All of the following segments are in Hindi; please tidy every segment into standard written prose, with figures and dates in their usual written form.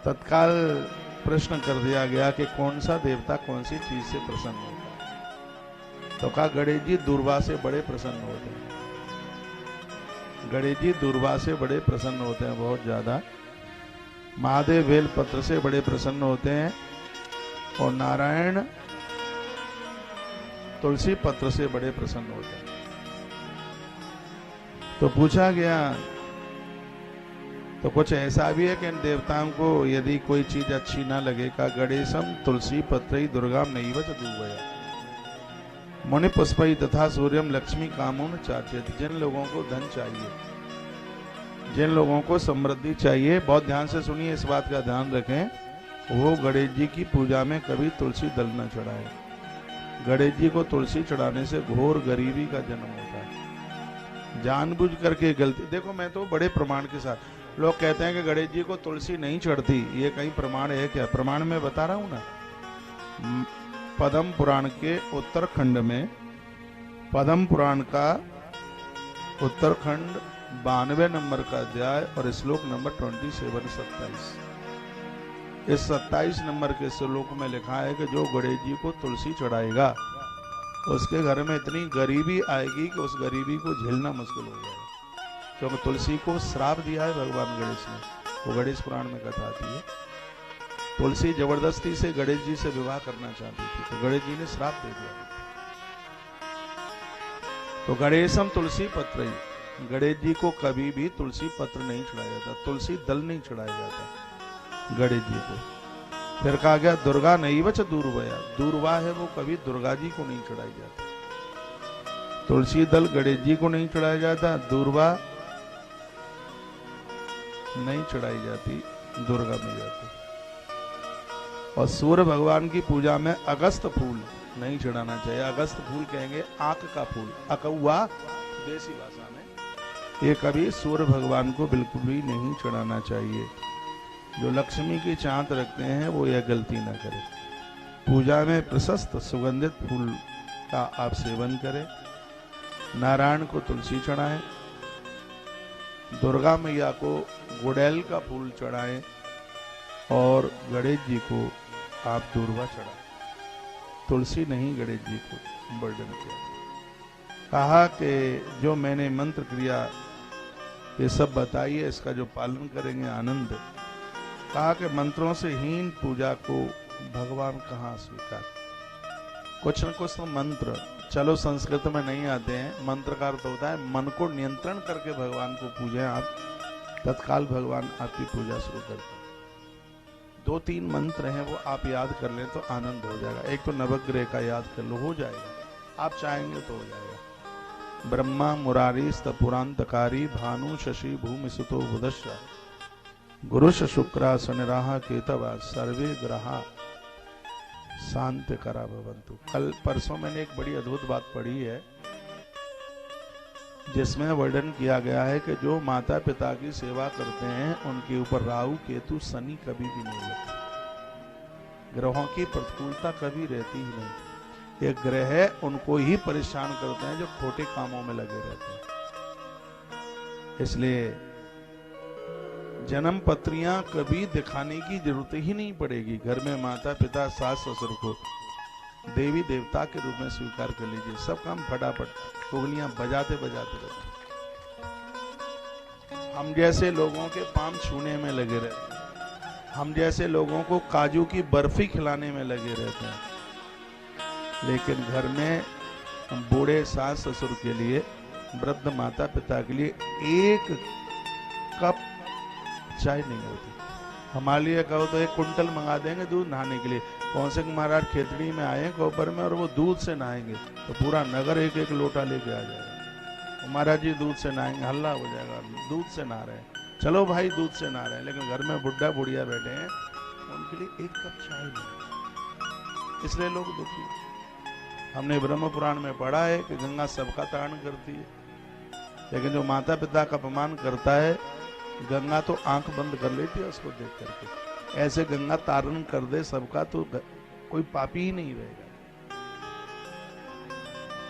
तत्काल प्रश्न कर दिया गया कि कौन सा देवता कौन सी चीज से प्रसन्न होता है। तो कहा गणेश जी दूर्वा से बड़े प्रसन्न होते हैं। गणेश जी दूर्वा से बड़े प्रसन्न होते हैं, बहुत ज्यादा। महादेव बेल पत्र से बड़े प्रसन्न होते हैं और नारायण तुलसी पत्र से बड़े प्रसन्न होते हैं। तो पूछा गया तो कुछ ऐसा भी है कि इन देवताओं को यदि कोई चीज अच्छी ना लगे का गणेशम तुलसी पत्र दुर्गाम नैव च दूवया मुनि पुष्पई तथा सूर्यम लक्ष्मी कामों चाचेत। जिन लोगों को धन चाहिए, जिन लोगों को समृद्धि चाहिए, बहुत ध्यान से सुनिए, इस बात का ध्यान रखें, वो गणेश जी की पूजा में कभी तुलसी दल न चढ़ाए। गणेश जी को तुलसी चढ़ाने से घोर गरीबी का जन्म होता है। जानबूझ करके गलती, देखो मैं तो बड़े प्रमाण के साथ, लोग कहते हैं कि गणेश जी को तुलसी नहीं चढ़ती, ये कहीं प्रमाण है क्या? प्रमाण में बता रहा हूं ना। पद्म पुराण के उत्तरखंड में, पद्म पुराण का उत्तरखंड 92 नंबर का अध्याय और श्लोक नंबर 27 इस 27 नंबर के श्लोक में लिखा है कि जो गणेश जी को तुलसी चढ़ाएगा उसके घर में इतनी गरीबी आएगी कि उस गरीबी को झेलना मुश्किल हो जाएगा। क्योंकि तुलसी को श्राप दिया है भगवान गणेश ने, वो गणेश पुराण में कथा आती है। तुलसी जबरदस्ती से गणेश जी से विवाह करना चाहती थी, तो गणेश जी ने श्राप दे दिया। तो गणेशम तुलसी पत्र ही, गणेश जी को कभी भी तुलसी पत्र नहीं चढ़ाया जाता, तुलसी दल नहीं चढ़ाया जाता गणेश जी को। फिर कहा गया दुर्गा नैव च दूर्वया, दूर्वा है वो कभी दुर्गा जी को नहीं चढ़ाई जाती। तुलसी दल गणेश जी को नहीं चढ़ाया जाता, दूर्वा नहीं चढ़ाई जाती, दुर्गा में जाती। और सूर्य भगवान की पूजा में अगस्त फूल नहीं चढ़ाना चाहिए। अगस्त फूल कहेंगे आंख का फूल, अकौआ देसी भाषा में। ये कभी सूर्य भगवान को बिल्कुल भी नहीं चढ़ाना चाहिए। जो लक्ष्मी की चाहत रखते हैं वो यह गलती ना करें। पूजा में प्रशस्त सुगंधित फूल का आप सेवन करें। नारायण को तुलसी चढ़ाएं, दुर्गा मैया को गुड़ैल का फूल चढ़ाएं और गणेश जी को आप दूर्वा चढ़ाएं। तुलसी नहीं गणेश जी को वर्णन किया। कहा कि जो मैंने मंत्र क्रिया ये सब बताइए, इसका जो पालन करेंगे आनंद। कहा कि मंत्रों से हीन पूजा को भगवान कहाँ स्वीकार। कुछ न कुछ तो मंत्र, चलो संस्कृत में नहीं आते हैं, मंत्र का अर्थ होता है मन को नियंत्रण करके भगवान को पूजें आप, तत्काल भगवान आपकी पूजा शुरू करते हैं। 2-3 मंत्र हैं वो आप याद कर लें तो आनंद हो जाएगा। एक तो नवग्रह का याद कर लो, हो जाएगा, आप चाहेंगे तो हो जाएगा। ब्रह्मा मुरारी स्तपुरांतकारी भानु शशि भूमि सुतो बुधश्च गुरुश शुक्रा शनिराह केतवा सर्वे ग्रहा शांति करा भवंतु। कल परसों मैंने एक बड़ी अद्भुत बात पढ़ी है जिसमें वर्णन किया गया है कि जो माता पिता की सेवा करते हैं उनके ऊपर राहु केतु शनि कभी भी नहीं लगते। ग्रहों की प्रतिकूलता कभी रहती ही नहीं। ये ग्रह उनको ही परेशान करते हैं जो खोटे कामों में लगे रहते हैं। इसलिए जन्म पत्रियां कभी दिखाने की जरूरत ही नहीं पड़ेगी। घर में माता पिता सास ससुर को देवी देवता के रूप में स्वीकार कर लीजिए। सब काम फटाफट उंगलियां बजाते बजाते रहते। हम जैसे लोगों के पाम छूने में लगे रहते हैं, हम जैसे लोगों को काजू की बर्फी खिलाने में लगे रहते हैं। लेकिन घर में बूढ़े सास ससुर के लिए, वृद्ध माता पिता के लिए एक कप चाय नहीं होती। हमारे लिए कहो तो 1 कुंटल मंगा देंगे दूध नहाने के लिए। कौन से महाराज खेतड़ी में आए कोपर में और वो दूध से नहाएंगे तो पूरा नगर एक एक लोटा लेके आ जाएगा। महाराज जी दूध से नहाएंगे, हल्ला हो जाएगा, दूध से नहा रहे हैं। चलो भाई दूध से नहा रहे हैं, लेकिन घर में बुढ़ा बुढ़िया बैठे हैं, उनके लिए 1 कप चाय नहीं। इसलिए लोग दुखी। हमने ब्रह्म पुराण में पढ़ा है कि गंगा सबका तारण करती है, लेकिन जो माता पिता का अपमान करता है गंगा तो आंख बंद कर लेती है उसको देख करके। ऐसे गंगा तारण कर दे सबका तो कोई पापी ही नहीं रहेगा।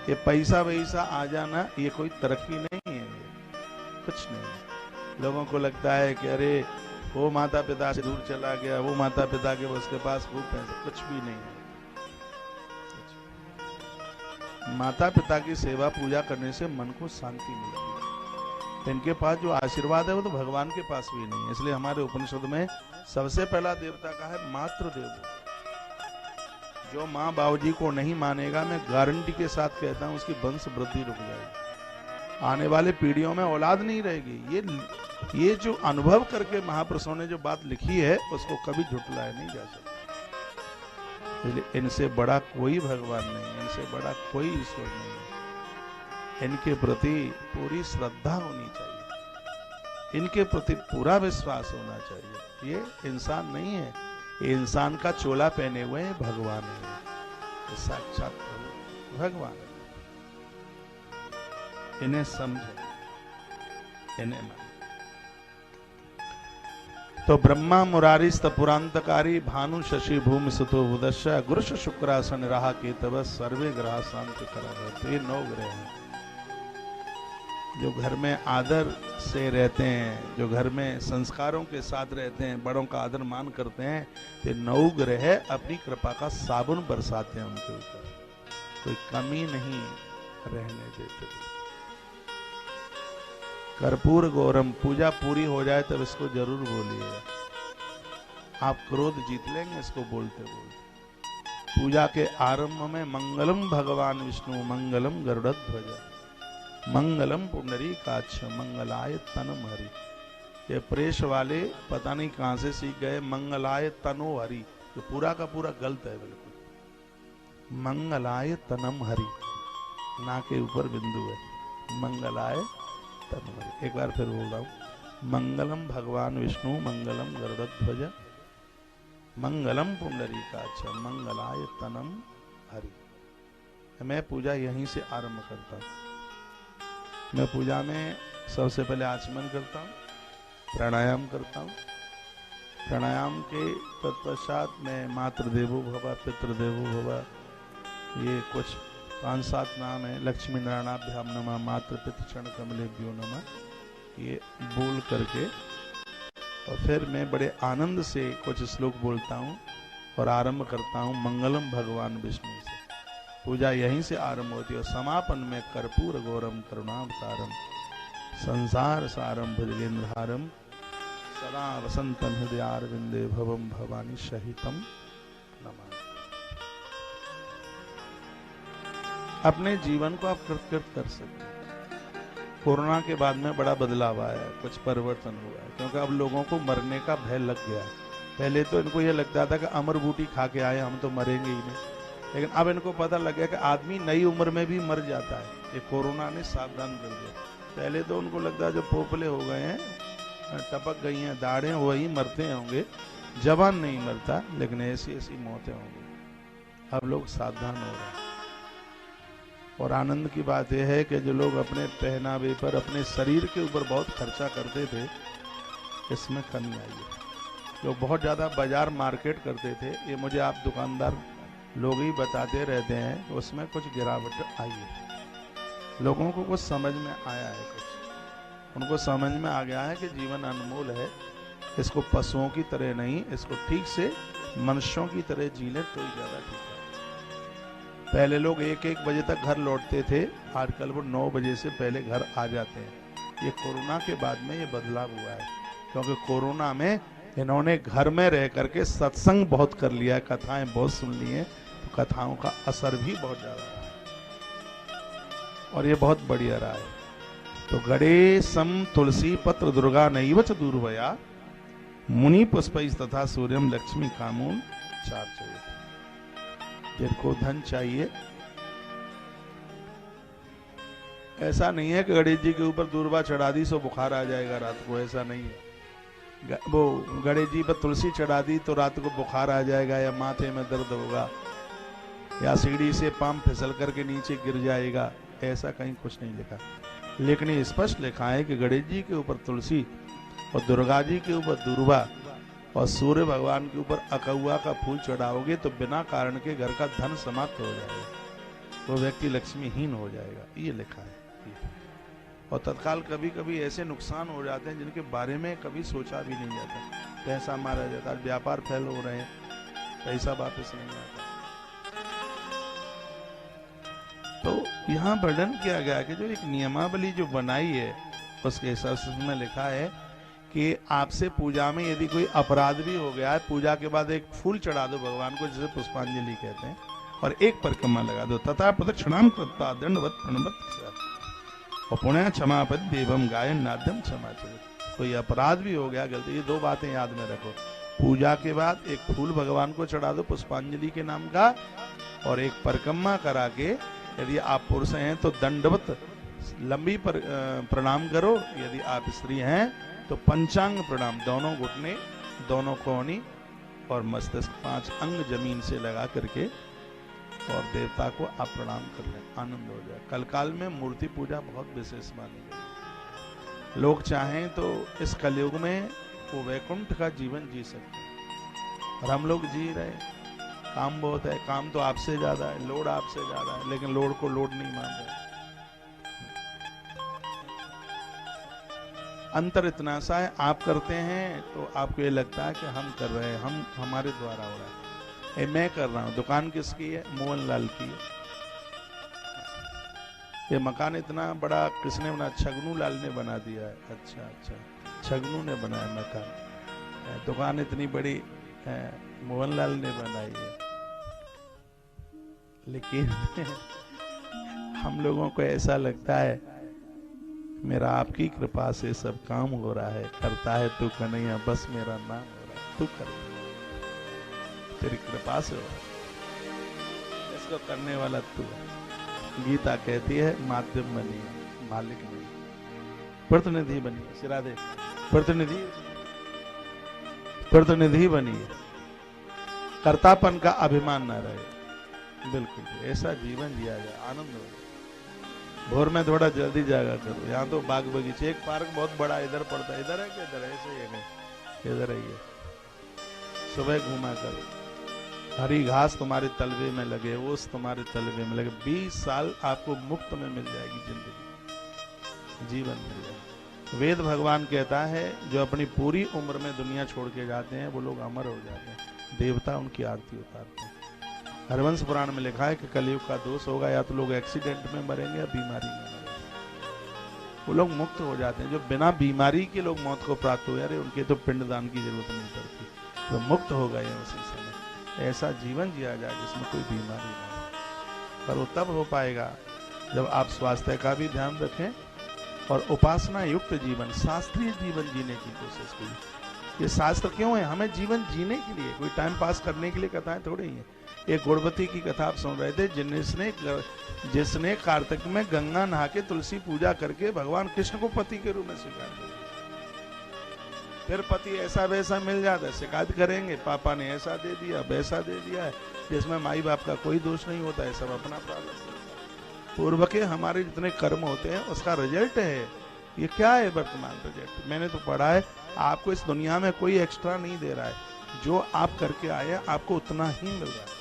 ये पैसा वैसा आ जाना ये कोई तरक्की नहीं है, ये कुछ नहीं है। लोगों को लगता है कि अरे वो माता पिता से दूर चला गया, वो माता पिता के उसके पास खूब पैसे, कुछ भी नहीं है। माता पिता की सेवा पूजा करने से मन को शांति मिलती है। इनके पास जो आशीर्वाद है वो तो भगवान के पास भी नहीं है। इसलिए हमारे उपनिषद में सबसे पहला देवता का है मातृदेवो। जो माँ बाबूजी को नहीं मानेगा, मैं गारंटी के साथ कहता हूं उसकी वंश वृद्धि रुक जाएगी, आने वाले पीढ़ियों में औलाद नहीं रहेगी। ये जो अनुभव करके महापुरुषों ने जो बात लिखी है उसको कभी झुटलाया नहीं जा सकता। इनसे बड़ा कोई भगवान नहीं, इनसे बड़ा कोई ईश्वर नहीं है। इनके प्रति पूरी श्रद्धा होनी चाहिए, इनके प्रति पूरा विश्वास होना चाहिए। ये इंसान नहीं है, ये इंसान का चोला पहने हुए भगवान है, ये साक्षात भगवान है। इन्हें समझे, इन्हें मान। तो ब्रह्मा मुरारी स्तपुरांतकारी भानु शशि भूमि सुतो बुदश्य गुरुश शुक्रासन रहा केतव सर्वे ग्रह शांति करा। ये 9 ग्रह हैं जो घर में आदर से रहते हैं, जो घर में संस्कारों के साथ रहते हैं, बड़ों का आदर मान करते हैं। ये 9 ग्रह अपनी कृपा का साबुन बरसाते हैं उनके ऊपर, कोई कमी नहीं रहने देते। कर्पूर गौरम, पूजा पूरी हो जाए तब इसको जरूर बोलिएगा। आप क्रोध जीत लेंगे इसको बोलते बोलते। पूजा के आरंभ में मंगलम भगवान विष्णु मंगलम गरुड़ध्वज मंगलम पुंडरीकाक्ष मंगलाय तनम हरि। ये प्रेस वाले पता नहीं कहां से सीख गए, मंगलाय तनो हरि, तो पूरा का पूरा गलत है बिल्कुल। मंगलाय तनम हरि, ना के ऊपर बिंदु है, मंगलाय तनम हरि। एक बार फिर बोल रहा हूं, मंगलम भगवान विष्णु मंगलम गरुड़ध्वज मंगलम पुंडरीकाक्ष मंगलाय तनम हरि। मैं पूजा यहीं से आरंभ करता हूं। मैं पूजा में सबसे पहले आचमन करता हूँ, प्राणायाम करता हूँ। प्राणायाम के तत्पश्चात मैं मातृदेवो भव पितृदेवो भव, ये कुछ 5-7 नाम है, लक्ष्मी नारायणाभ्याम नमः मातृ पितृ चरण कमलेभ्यो नमः, ये बोल करके और फिर मैं बड़े आनंद से कुछ श्लोक बोलता हूँ और आरंभ करता हूँ मंगलम भगवान विष्णु से। पूजा यहीं से आरंभ होती है। समापन में कर्पूर गौरम करुणावतारम संसार सारम भुजगेंद्रहारम सदा वसंतम हृदयारविंदे भवम भवानी सहितम नमामि। अपने जीवन को आप कृतकृत कर सकते हैं। कोरोना के बाद में बड़ा बदलाव आया है, कुछ परिवर्तन हुआ है, क्योंकि अब लोगों को मरने का भय लग गया है। पहले तो इनको यह लगता था कि अमर बूटी खा के आए हम तो मरेंगे ही नहीं, लेकिन अब इनको पता लग गया कि आदमी नई उम्र में भी मर जाता है। ये कोरोना ने सावधान कर दिया। पहले तो उनको लगता है जो पोपले हो गए हैं, टपक गई हैं दाढ़ें, वही मरते होंगे, जवान नहीं मरता, लेकिन ऐसी ऐसी मौतें होंगी। अब लोग सावधान हो रहे हैं। और आनंद की बात यह है कि जो लोग अपने पहनावे पर, अपने शरीर के ऊपर बहुत खर्चा करते थे, इसमें कमी आई है। लोग बहुत ज़्यादा बाजार मार्केट करते थे, ये मुझे आप दुकानदार लोग ही बताते रहते हैं, उसमें कुछ गिरावट आई है। लोगों को कुछ समझ में आया है, कुछ उनको समझ में आ गया है कि जीवन अनमोल है, इसको पशुओं की तरह नहीं, इसको ठीक से मनुष्यों की तरह जी ले तो ही ज़्यादा ठीक है। पहले लोग 1-1 बजे तक घर लौटते थे, आजकल वो 9 बजे से पहले घर आ जाते हैं। ये कोरोना के बाद में ये बदलाव हुआ है, क्योंकि कोरोना में इन्होंने घर में रह करके सत्संग बहुत कर लिया है, कथाएं बहुत सुन ली हैं, तो कथाओं का असर भी बहुत ज्यादा रहा है और ये बहुत बढ़िया रहा है। तो गणेशम तुलसी पत्र दुर्गा नैवच दूरवया मुनि पुष्पैः तथा सूर्यम लक्ष्मी कामून चार चाहिए। जिनको धन चाहिए, ऐसा नहीं है कि गणेश जी के ऊपर दूर्वा चढ़ा दी सो बुखार आ जाएगा रात को, ऐसा नहीं है। वो गणेश जी पर तुलसी चढ़ा दी तो रात को बुखार आ जाएगा, या माथे में दर्द होगा, या सीढ़ी से पांव फिसल करके नीचे गिर जाएगा, ऐसा कहीं कुछ नहीं लिखा। लेकिन ये स्पष्ट लिखा है कि गणेश जी के ऊपर तुलसी और दुर्गा जी के ऊपर दूर्वा और सूर्य भगवान के ऊपर अकौआ का फूल चढ़ाओगे तो बिना कारण के घर का धन समाप्त हो जाएगा, वो व्यक्ति लक्ष्मीहीन हो जाएगा, ये लिखा है। और तत्काल कभी कभी ऐसे नुकसान हो जाते हैं जिनके बारे में कभी सोचा भी नहीं जाता। पैसा मारा जाता है, व्यापार फेल हो रहे हैं, पैसा वापस नहीं आता। तो यहाँ वर्णन किया गया कि जो एक नियमावली जो बनाई है उसके हिसाब से उसमें लिखा है कि आपसे पूजा में यदि कोई अपराध भी हो गया है, पूजा के बाद एक फूल चढ़ा दो भगवान को, जिसे पुष्पांजलि कहते हैं, और एक परिक्रमा लगा दो, तथा प्रदक्षिणाम कृत्वा दंडवत प्रणवत और पुण्य क्षमापद देवम गायन नाद्यम क्षमा चलित। कोई अपराध भी हो गया, गलती, ये दो बातें याद में रखो। पूजा के बाद एक फूल भगवान को चढ़ा दो पुष्पांजलि के नाम का, और एक परिक्रमा करा के यदि आप पुरुष हैं तो दंडवत लंबी प्रणाम करो, यदि आप स्त्री हैं तो पंचांग प्रणाम, दोनों घुटने, दोनों कोहनी और मस्तिष्क 5 अंग जमीन से लगा करके और देवता को आप प्रणाम कर लें, आनंद हो जाए। कल काल में मूर्ति पूजा बहुत विशेष मानी गई। लोग चाहें तो इस कलयुग में वो वैकुंठ का जीवन जी सकते हैं, और हम लोग जी रहे। काम बहुत है, काम तो आपसे ज्यादा है, लोड आपसे ज्यादा है, लेकिन लोड को लोड नहीं मान रहे। अंतर इतना सा है, आप करते हैं तो आपको ये लगता है कि हम कर रहे हैं, हम हमारे द्वारा हो रहा है। मैं कर रहा हूं। दुकान किसकी है? मोहनलाल की है। ये मकान इतना बड़ा किसने बना? छगनू लाल ने बना दिया है। अच्छा अच्छा, छगनू ने बनाया मकान। दुकान इतनी बड़ी मोहनलाल ने बनाई है। लेकिन हम लोगों को ऐसा लगता है मेरा आपकी कृपा से सब काम हो रहा है, करता है तू कन्हैया, बस मेरा नाम हो रहा है, तू करता है, तेरी कृपा से हो रहा है, इसको करने वाला तू है। गीता कहती है माध्यम बनिए, मालिक बनिए, प्रतिनिधि बनिए। सिरादे प्रतिनिधि बनिए, कर्तापन का अभिमान ना रहे। बिल्कुल ऐसा जीवन जिया जाए, आनंद हो जाए। भोर में थोड़ा जल्दी जागा करो। यहाँ तो बाग बगीचे, एक पार्क बहुत बड़ा इधर पड़ता है, इधर है कि इधर है? ऐसे ही है, इधर ही है। सुबह घूमा करो, हरी घास तुम्हारे तलवे में लगे, ओस तुम्हारे तलवे में लगे। 20 साल आपको मुफ्त में मिल जाएगी जिंदगी, जीवन मिल जाएगा। वेद भगवान कहता है जो अपनी पूरी उम्र में दुनिया छोड़ के जाते हैं वो लोग अमर हो जाते हैं, देवता उनकी आरती उतारते हैं। हरवंश पुराण में लिखा है कि कलयुग का दोष होगा, या तो लोग एक्सीडेंट में मरेंगे या बीमारी में मरेंगे। वो लोग मुक्त हो जाते हैं। जो बिना बीमारी के लोग मौत को प्राप्त हो जा रहे, उनके तो पिंडदान की जरूरत नहीं पड़ती, तो मुक्त हो गए उसी समय। ऐसा जीवन जिया जाए जिसमें कोई बीमारी ना हो। पर वो तब हो पाएगा जब आप स्वास्थ्य का भी ध्यान रखें और उपासना युक्त जीवन, शास्त्रीय जीवन जीने की कोशिश कीजिए। ये शास्त्र क्यों है? हमें जीवन जीने के लिए, कोई टाइम पास करने के लिए कथाएं थोड़ी ही है। एक गुणवती की कथा आप सुन रहे थे, जिसने कार्तिक में गंगा नहा के तुलसी पूजा करके भगवान कृष्ण को पति के रूप में स्वीकार किया। फिर पति ऐसा वैसा मिल जाता है, शिकायत करेंगे, पापा ने ऐसा दे दिया, वैसा दे दिया है, जिसमें माई बाप का कोई दोष नहीं होता है, सब अपना प्रारब्ध। पूर्व के हमारे जितने कर्म होते हैं उसका रिजल्ट है। ये क्या है वर्तमान रिजल्ट? मैंने तो पढ़ा है, आपको इस दुनिया में कोई एक्स्ट्रा नहीं दे रहा है, जो आप करके आए आपको उतना ही मिल रहा है।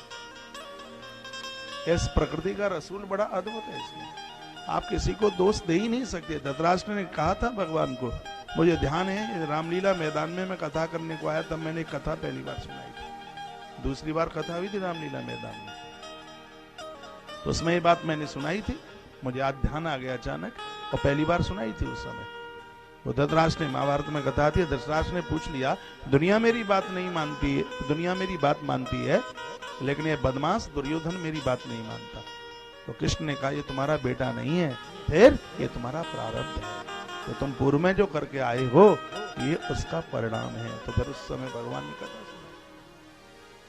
इस प्रकृति का रसूल बड़ा अद्भुत है, इसमें आप किसी को दोष दे ही नहीं सकते। धृतराष्ट्र ने कहा था भगवान को, मुझे ध्यान है रामलीला मैदान में मैं कथा करने को आया, तब मैंने कथा पहली बार सुनाई थी। दूसरी बार कथा हुई थी रामलीला मैदान में, तो उसमें ये बात मैंने सुनाई थी, मुझे आज ध्यान आ गया अचानक, और पहली बार सुनाई थी उस समय। वो धृतराष्ट्र ने, महाभारत में कथा थी, धृतराष्ट्र ने पूछ लिया, दुनिया मेरी बात नहीं मानती है, दुनिया मेरी बात मानती है, लेकिन ये बदमाश दुर्योधन मेरी बात नहीं मानता। तो कृष्ण ने कहा ये तुम्हारा बेटा नहीं है, फिर ये तुम्हारा प्रारब्ध है, तो तुम पूर्व में जो करके आए हो ये उसका परिणाम है। तो फिर उस समय भगवान ने कथा सुना।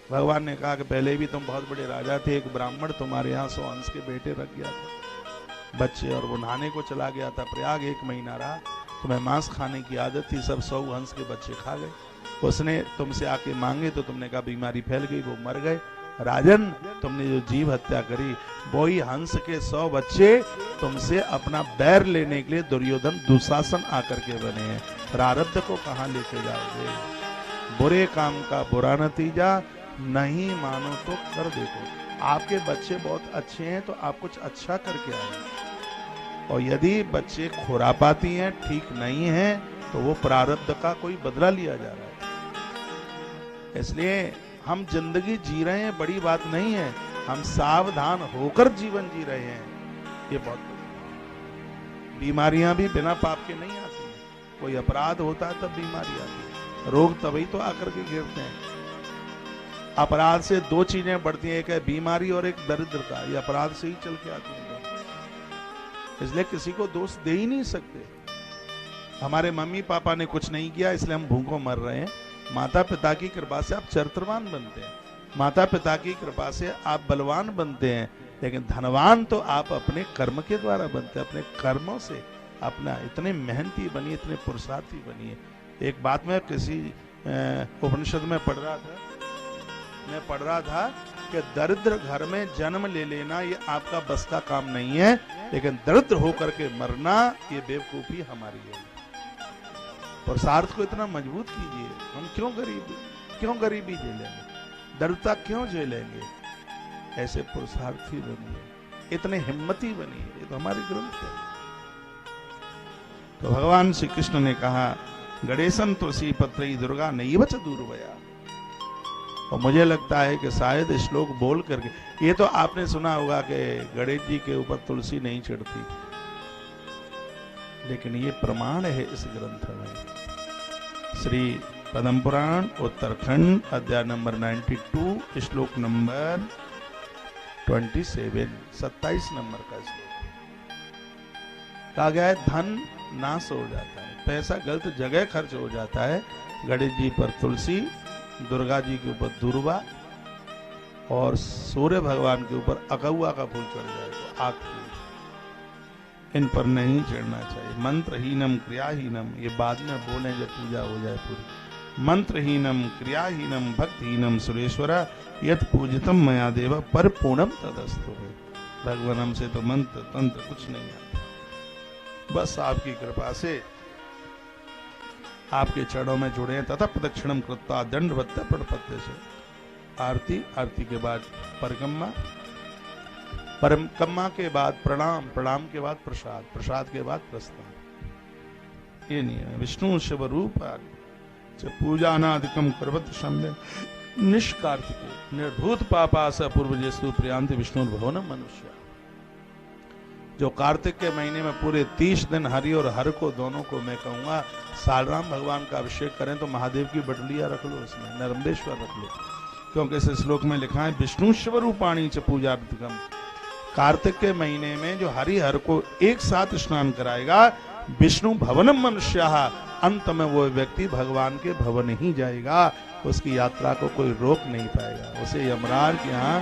भगवान ने कहा कि पहले भी तुम बहुत बड़े राजा थे, एक ब्राह्मण तुम्हारे यहाँ 100 हंस के बेटे रख गया था बच्चे, और वो नहाने को चला गया था प्रयाग, 1 महीना रहा, तुम्हें मांस खाने की आदत थी, सब 100 हंस के बच्चे खा गए। उसने तुमसे आके मांगे तो तुमने कहा बीमारी फैल गई, वो मर गए। राजन, तुमने जो जीव हत्या करी, वही हंस के 100 बच्चे तुमसे अपना बैर लेने के लिए दुर्योधन दुशासन आकर के बने हैं। प्रारब्ध को कहां लेके जाओगे? बुरे काम का बुरा नतीजा, नहीं मानो तो कर देखो। आपके बच्चे बहुत अच्छे हैं तो आप कुछ अच्छा करके आए, और यदि बच्चे खुरापाती हैं, ठीक नहीं हैं, तो वो प्रारब्ध का कोई बदला लिया जा रहा है। इसलिए हम जिंदगी जी रहे हैं, बड़ी बात नहीं है, हम सावधान होकर जीवन जी रहे हैं, ये बहुत बड़ी। बीमारियां भी बिना पाप के नहीं आती हैं, कोई अपराध होता है तब बीमारी आती है, रोग तभी तो आकर के गिरते हैं। अपराध से दो चीजें बढ़ती हैं, एक है बीमारी और एक दरिद्रता, ये अपराध से ही चल के आती है। इसलिए किसी को दोष दे ही नहीं सकते। हमारे मम्मी पापा ने कुछ नहीं किया इसलिए हम भूखों मर रहे हैं। माता पिता की कृपा से आप चरित्रवान बनते हैं, माता पिता की कृपा से आप बलवान बनते हैं, लेकिन धनवान तो आप अपने कर्म के द्वारा बनते हैं, अपने कर्मों से। अपना इतने मेहनती बनिए, इतने पुरुषार्थी बनिए। एक बात मैं किसी उपनिषद में पढ़ रहा था कि दरिद्र घर में जन्म ले लेना ये आपका बस का काम नहीं है, लेकिन दरिद्र होकर के मरना ये बेवकूफी हमारी है। पुरुषार्थ को इतना मजबूत कीजिए। हम क्यों गरीबी झेलेंगे, दरिद्रता क्यों झेलेंगे? ऐसे पुरुषार्थी बनिए, इतने हिम्मती बनिए, ये तो हमारी ग्रंथ है। तो भगवान श्री कृष्ण ने कहा गणेशं तुलसी पत्री दुर्गा नैव च दूरवया। और मुझे लगता है कि शायद श्लोक बोल करके, ये तो आपने सुना होगा कि गणेश जी के ऊपर तुलसी नहीं चढ़ती, लेकिन ये प्रमाण है इस ग्रंथ में। श्री पद्म पुराण उत्तरखंड अध्याय नंबर 92 श्लोक नंबर 27 नंबर का श्लोक। कहा गया है धन नाश हो जाता है, पैसा गलत जगह खर्च हो जाता है, गणेश जी पर तुलसी, दुर्गा जी के ऊपर दुर्वा और सूर्य भगवान के ऊपर अकहुआ का फूल चढ़ जाए तो आग फूल, इन पर नहीं चढ़ना चाहिए। मंत्रहीनम क्रियाहीनम, ये बाद में बोले जब पूजा हो जाए पूरी। मंत्रहीनम क्रियाहीनम भक्तिहीनम सुरेश्वरा यत पूजितम मया देव परिपूर्णम तदस्तु। भगवान हमसे तो मंत्र तंत्र कुछ नहीं आता, बस आपकी कृपा से आपके चरणों में जुड़े हैं। तथा प्रदक्षिणम कृत्वा दंडवत प्रणपत्य से आरती, आरती के बाद परिक्रमा, परिक्रमा के बाद प्रणाम, प्रणाम के बाद प्रसाद, प्रसाद के बाद प्रस्थान। ये नहीं है। विष्णु शिव रूप पूजानादिकम करवत सम्य निष्कार्तिके निर्धूत पापास अपूर्व जेसु प्रियांति विष्णु भवन मनुष्य। जो कार्तिक के महीने में पूरे 30 दिन हरि और हर को दोनों को मैं कहूंगा सालराम भगवान का अभिषेक करें तो महादेव की बटलिया रख लो, उसमें नर्मदेश्वर रख लो, क्योंकि इस श्लोक में लिखा है विष्णु शिव रूपाणी च पूजार्थकम। कार्तिक के महीने में जो हरि हर को एक साथ स्नान कराएगा, विष्णु भवनम मनुष्य, अंत में वो व्यक्ति भगवान के भवन ही जाएगा, उसकी यात्रा को कोई रोक नहीं पाएगा, उसे यमराज के यहाँ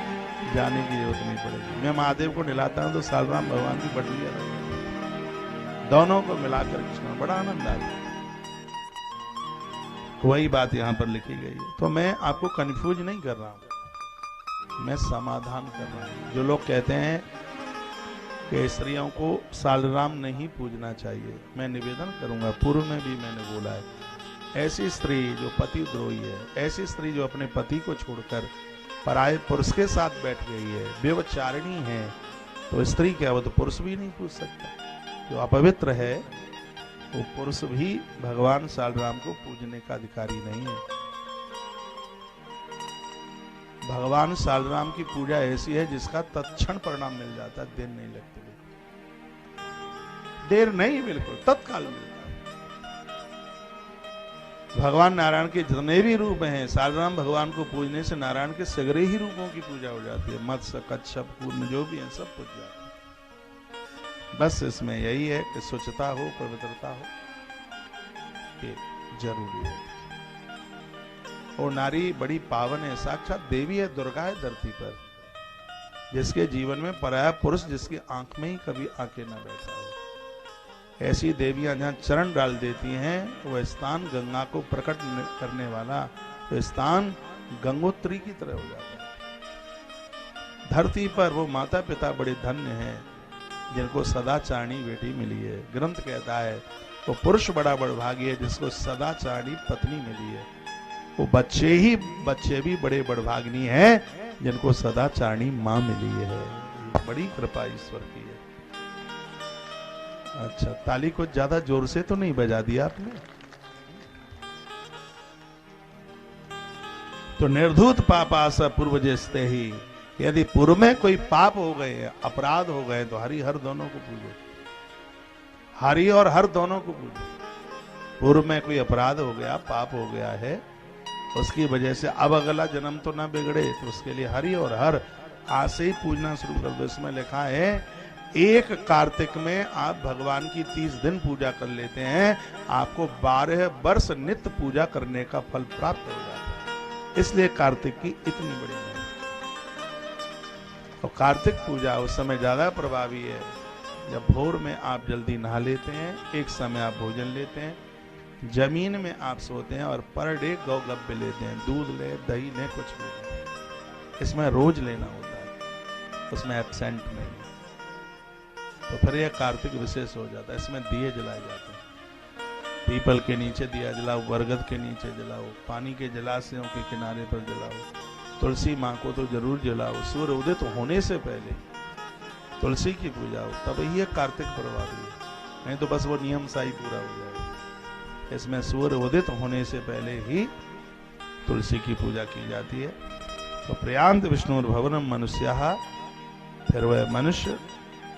जाने की जरूरत नहीं पड़ेगी। मैं महादेव को नहलाता हूँ तो सालराम भगवान की बटलिया रख, दोनों को मिलाकर कृष्ण, बड़ा आनंद आता है। वही बात यहाँ पर लिखी गई है। तो मैं आपको कंफ्यूज नहीं कर रहा हूँ, मैं समाधान कर रहा हूँ। जो लोग कहते हैं कि स्त्रियों को सालराम नहीं पूजना चाहिए, मैं निवेदन करूंगा, पूर्व में भी मैंने बोला है, ऐसी स्त्री जो पति द्रोही है, ऐसी स्त्री जो अपने पति को छोड़कर पराये पुरुष के साथ बैठ गई है, व्यभिचारिणी है, तो स्त्री क्या, वो तो पुरुष भी नहीं पूछ सकता। जो अपवित्र है वो पुरुष भी भगवान सालराम को पूजने का अधिकारी नहीं है। भगवान सालराम की पूजा ऐसी है जिसका तत्क्षण परिणाम मिल जाता है, देर नहीं लगती, देर नहीं, बिल्कुल तत्काल मिलता है। भगवान नारायण के जितने भी रूप हैं, सालराम भगवान को पूजने से नारायण के सगरे ही रूपों की पूजा हो जाती है। मत्स्य कच्छप कूर्म जो भी है सब पूज जाते हैं। बस इसमें यही है कि स्वच्छता हो, पवित्रता हो, ये जरूरी है। और नारी बड़ी पावन है, साक्षात देवी है, दुर्गा है धरती पर, जिसके जीवन में पराया पुरुष जिसकी आंख में ही कभी आके ना बैठा हो। ऐसी देवियां जहां चरण डाल देती हैं, वह स्थान गंगा को प्रकट करने वाला तो स्थान गंगोत्री की तरह हो जाता है। धरती पर वो माता पिता बड़े धन्य हैं जिनको सदाचारणी बेटी मिली है। ग्रंथ कहता है वो पुरुष बड़ा बड़भागी है जिसको सदाचारणी पत्नी मिली है। वो बच्चे भी बड़े बड़भागिनी हैं जिनको सदाचारणी मां मिली है। बड़ी कृपा ईश्वर की है। अच्छा, ताली को ज्यादा जोर से तो नहीं बजा दिया आपने? तो निर्धूत पापास पूर्व जैसे ही, यदि पूर्व में कोई पाप हो गए, अपराध हो गए, तो हरि हर दोनों को पूजो। हरि और हर दोनों को पूजो। पूर्व में कोई अपराध हो गया, पाप हो गया है, उसकी वजह से अब अगला जन्म तो ना बिगड़े, तो उसके लिए हरि और हर आज से ही पूजना शुरू कर दो। इसमें लिखा है एक कार्तिक में आप भगवान की 30 दिन पूजा कर लेते हैं, आपको 12 वर्ष नित्य पूजा करने का फल प्राप्त हो जाता है। इसलिए कार्तिक की इतनी बड़ी महिमा। और कार्तिक पूजा उस समय ज्यादा प्रभावी है जब भोर में आप जल्दी नहा लेते हैं, एक समय आप भोजन लेते हैं, जमीन में आप सोते हैं और पर डे गौगब्य लेते हैं, दूध ले, दही ले, कुछ भी ले। इसमें रोज लेना होता है, उसमें एब्सेंट नहीं। तो फिर यह कार्तिक विशेष हो जाता है। इसमें दिए जलाए जाते हैं, पीपल के नीचे दिया जलाओ, बरगद के नीचे जलाओ, पानी के जलाशयों के किनारे पर जलाओ, तुलसी माँ को तो जरूर जलाओ। सूर्य उदय तो होने से पहले तुलसी की पूजा हो, तब ही कार्तिक प्रभावी है, नहीं तो बस वो नियम सा ही पूरा हो जाएगा। इसमें सूर्य उदित होने से पहले ही तुलसी की पूजा की जाती है। तो प्रयांत विष्णु भवनम मनुष्य, फिर वह मनुष्य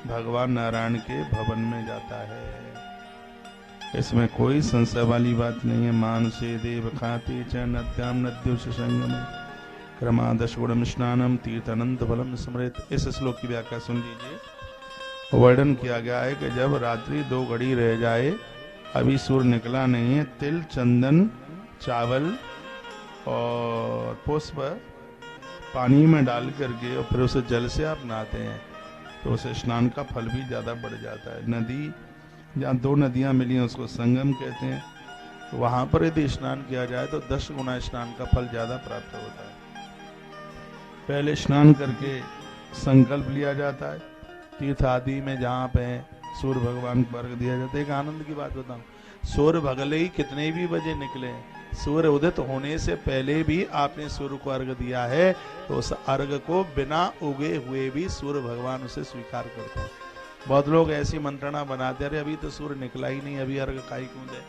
भगवान नारायण के भवन में जाता है। इसमें कोई संशय वाली बात नहीं है। मानसे देव खाते च नद्याम नद्यो संगम क्रमादश गुणम स्नानम तीर्थ अनंत फलम स्मृत। इस श्लोक की व्याख्या सुन लीजिए। वर्णन किया गया है कि जब रात्रि 2 घड़ी रह जाए, अभी सूर्य निकला नहीं है, तिल, चंदन, चावल और पुष्प पानी में डाल करके और फिर उसे जल से आप नहाते हैं, तो उसे स्नान का फल भी ज्यादा बढ़ जाता है। नदी जहाँ 2 नदियां मिली हैं उसको संगम कहते हैं, तो वहां पर यदि स्नान किया जाए तो 10 गुना स्नान का फल ज्यादा प्राप्त होता है। पहले स्नान करके संकल्प लिया जाता है। तीर्थ आदि में जहाँ पे सूर्य भगवान को अर्घ दिया जाता है। एक आनंद की बात बताऊं, सूर्य भगले ही कितने भी बजे निकले, सूर्य उदित होने से पहले भी आपने सूर्य को अर्घ दिया है, तो उस अर्घ को बिना उगे हुए भी सूर्य भगवान उसे स्वीकार करते हैं। बहुत लोग ऐसी मंत्रणा बनाते हैं, अरे अभी तो सूर्य निकला ही नहीं, अभी अर्घ काई क्यों दे।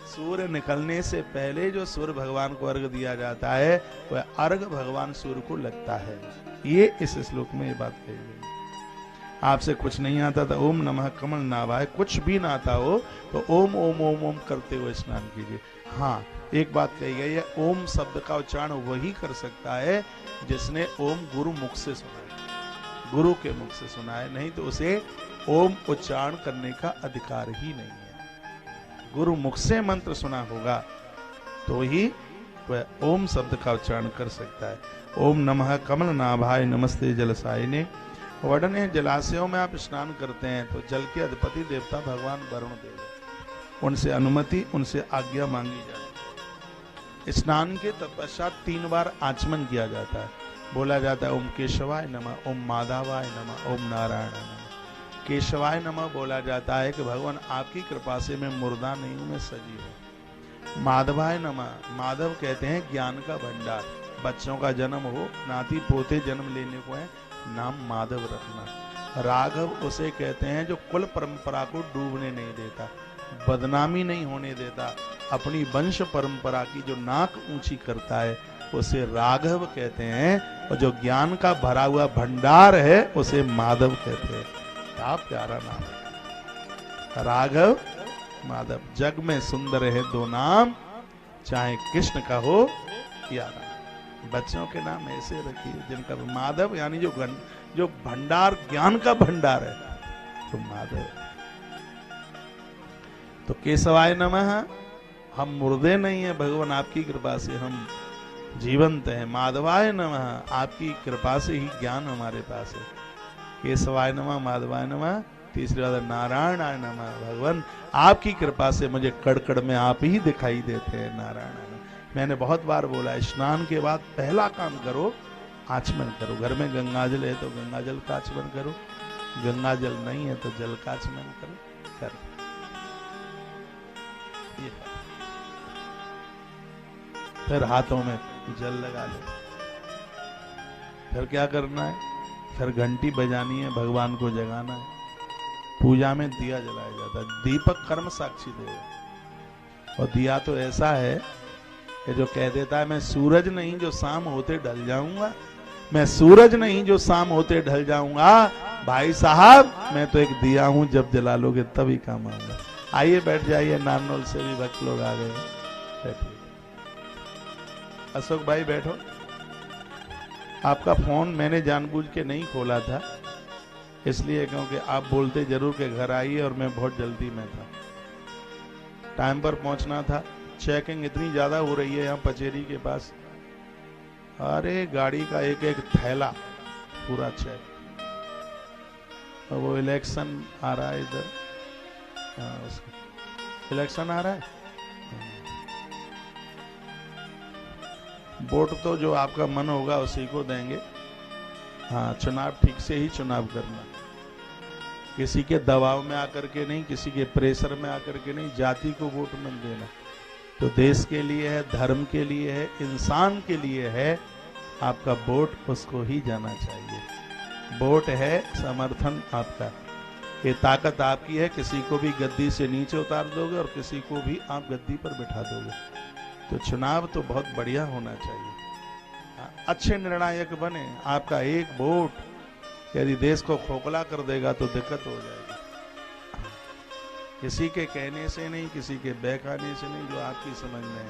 सूर्य निकलने से पहले जो सूर्य भगवान को अर्घ दिया जाता है, वह अर्घ भगवान सूर्य को लगता है। ये इस श्लोक में ये बात कही गई। आपसे कुछ नहीं आता था, ओम नमः कमल नाभाय, कुछ भी ना आता हो तो ओम ओम ओम ओम करते हुए स्नान कीजिए। हाँ, एक बात कही गई है, ओम शब्द का उच्चारण वही कर सकता है जिसने ओम गुरु मुख से सुना है, गुरु के मुख से सुना है, नहीं तो उसे ओम उच्चारण करने का अधिकार ही नहीं है। गुरु मुख से मंत्र सुना होगा तो ही वह ओम शब्द का उच्चारण कर सकता है। ओम नमः कमल नाभाय नमस्ते जलसायिने। वर्णन है, जलाशयों में आप स्नान करते हैं तो जल के अधिपति देवता भगवान वरुण देव, उनसे अनुमति, उनसे आज्ञा मांगी जाती है। स्नान के तत्पश्चात 3 बार आचमन किया जाता है। बोला जाता है ओम केशवाय नमः, ओम माधवाय नमः, ओम नारायण नमः। केशवाय नमः बोला जाता है कि भगवान आपकी कृपा से मैं मुर्दा नहीं हूं, मैं सजीव हूं। माधवाय नमः, माधव कहते हैं ज्ञान का भंडार। बच्चों का जन्म हो, नाती पोते जन्म लेने को है, नाम माधव रखना। राघव उसे कहते हैं जो कुल परंपरा को डूबने नहीं देता, बदनामी नहीं होने देता, अपनी वंश परंपरा की जो नाक ऊंची करता है उसे राघव कहते हैं, और जो ज्ञान का भरा हुआ भंडार है उसे माधव कहते हैं। क्या प्यारा नाम है, राघव माधव। जग में सुंदर है 2 नाम, चाहे कृष्ण का हो या राम। बच्चों के नाम ऐसे रखिए जिनका माधव, यानी जो भंडार, ज्ञान का भंडार है, तो माधव। तो केशवाय नमः, हम मुर्दे नहीं है भगवान, आपकी कृपा से हम जीवंत हैं। माधवाय नमः, आपकी कृपा से ही ज्ञान हमारे पास है। केशवाय नमः, माधवाय नमः। तीसरी बात नारायणाय नमः, भगवान आपकी कृपा से मुझे कड़कड़ में आप ही दिखाई देते हैं। नारायण। मैंने बहुत बार बोला, स्नान के बाद पहला काम करो, आचमन करो। घर में गंगाजल है तो गंगाजल का आचमन करो, गंगाजल नहीं है तो जल का आचमन करो। फिर हाथों में जल लगा लो। फिर क्या करना है, फिर घंटी बजानी है, भगवान को जगाना है। पूजा में दिया जलाया जाता है। दीपक कर्म साक्षी देव, और दिया तो ऐसा है कि जो कह देता है मैं सूरज नहीं जो शाम होते ढल जाऊंगा, मैं सूरज नहीं जो शाम होते ढल जाऊंगा, भाई साहब मैं तो एक दिया हूं, जब जला लोगे तभी काम आऊंगा। आइए बैठ जाइए, नारनौल से भी भक्त लोग आ गए। बैठिए अशोक भाई, बैठो। आपका फोन मैंने जानबूझ के नहीं खोला था, इसलिए क्योंकि आप बोलते जरूर के घर आइए, और मैं बहुत जल्दी में था, टाइम पर पहुंचना था। चेकिंग इतनी ज्यादा हो रही है यहाँ पचेरी के पास, अरे गाड़ी का एक एक थैला पूरा चेक। और वो इलेक्शन आ रहा है इधर, इलेक्शन आ रहा है, वोट तो जो आपका मन होगा उसी को देंगे। हाँ, चुनाव ठीक से ही चुनाव करना, किसी के दबाव में आकर के नहीं, किसी के प्रेशर में आकर के नहीं, जाति को वोट मत देना। तो देश के लिए है, धर्म के लिए है, इंसान के लिए है, आपका वोट उसको ही जाना चाहिए। वोट है समर्थन आपका, ये ताकत आपकी है। किसी को भी गद्दी से नीचे उतार दोगे और किसी को भी आप गद्दी पर बिठा दोगे। तो चुनाव तो बहुत बढ़िया होना चाहिए, अच्छे निर्णायक बने। आपका एक वोट यदि देश को खोखला कर देगा तो दिक्कत हो जाएगी। किसी के कहने से नहीं, किसी के बहकाने से नहीं, जो आपकी समझ में है।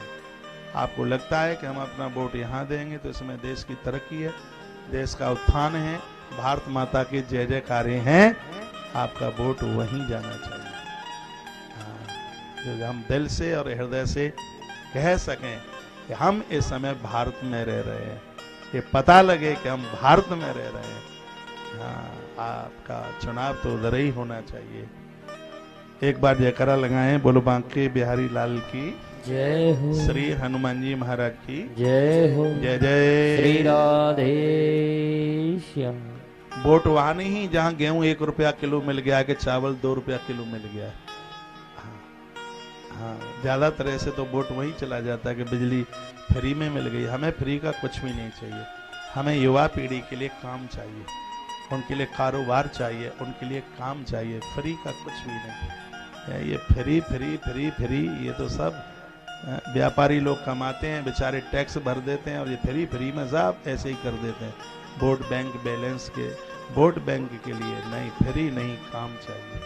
आपको लगता है कि हम अपना वोट यहाँ देंगे तो इसमें देश की तरक्की है, देश का उत्थान है, भारत माता के जय जयकारे हैं, आपका वोट वहीं जाना चाहिए। जो हम दिल से और हृदय से कह सकें कि हम इस समय भारत में रह रहे हैं, ये पता लगे कि हम भारत में रह रहे हैं। हाँ, आपका चुनाव तो उधर ही होना चाहिए। एक बार जयकारा लगाएं, बोलो बांके बिहारी लाल की जय हो, श्री हनुमान जी महाराज की जय हो, जय जय श्री राधे श्याम। वोट वहां नहीं जहां गेहूं 1 रुपया किलो मिल गया कि चावल 2 रुपया किलो मिल गया। हाँ, ज्यादातर ऐसे तो वोट वहीं चला जाता है कि बिजली फ्री में मिल गई। हमें फ्री का कुछ भी नहीं चाहिए, हमें युवा पीढ़ी के लिए काम चाहिए, उनके लिए कारोबार चाहिए, उनके लिए काम चाहिए। फ्री का कुछ भी नहीं। ये फ्री फ्री फ्री फ्री, ये तो सब व्यापारी लोग कमाते हैं, बेचारे टैक्स भर देते हैं, और ये फ्री फ्री में सब ऐसे ही कर देते हैं। वोट बैंक बैलेंस के, वोट बैंक के लिए नहीं, फ्री नहीं, काम चाहिए।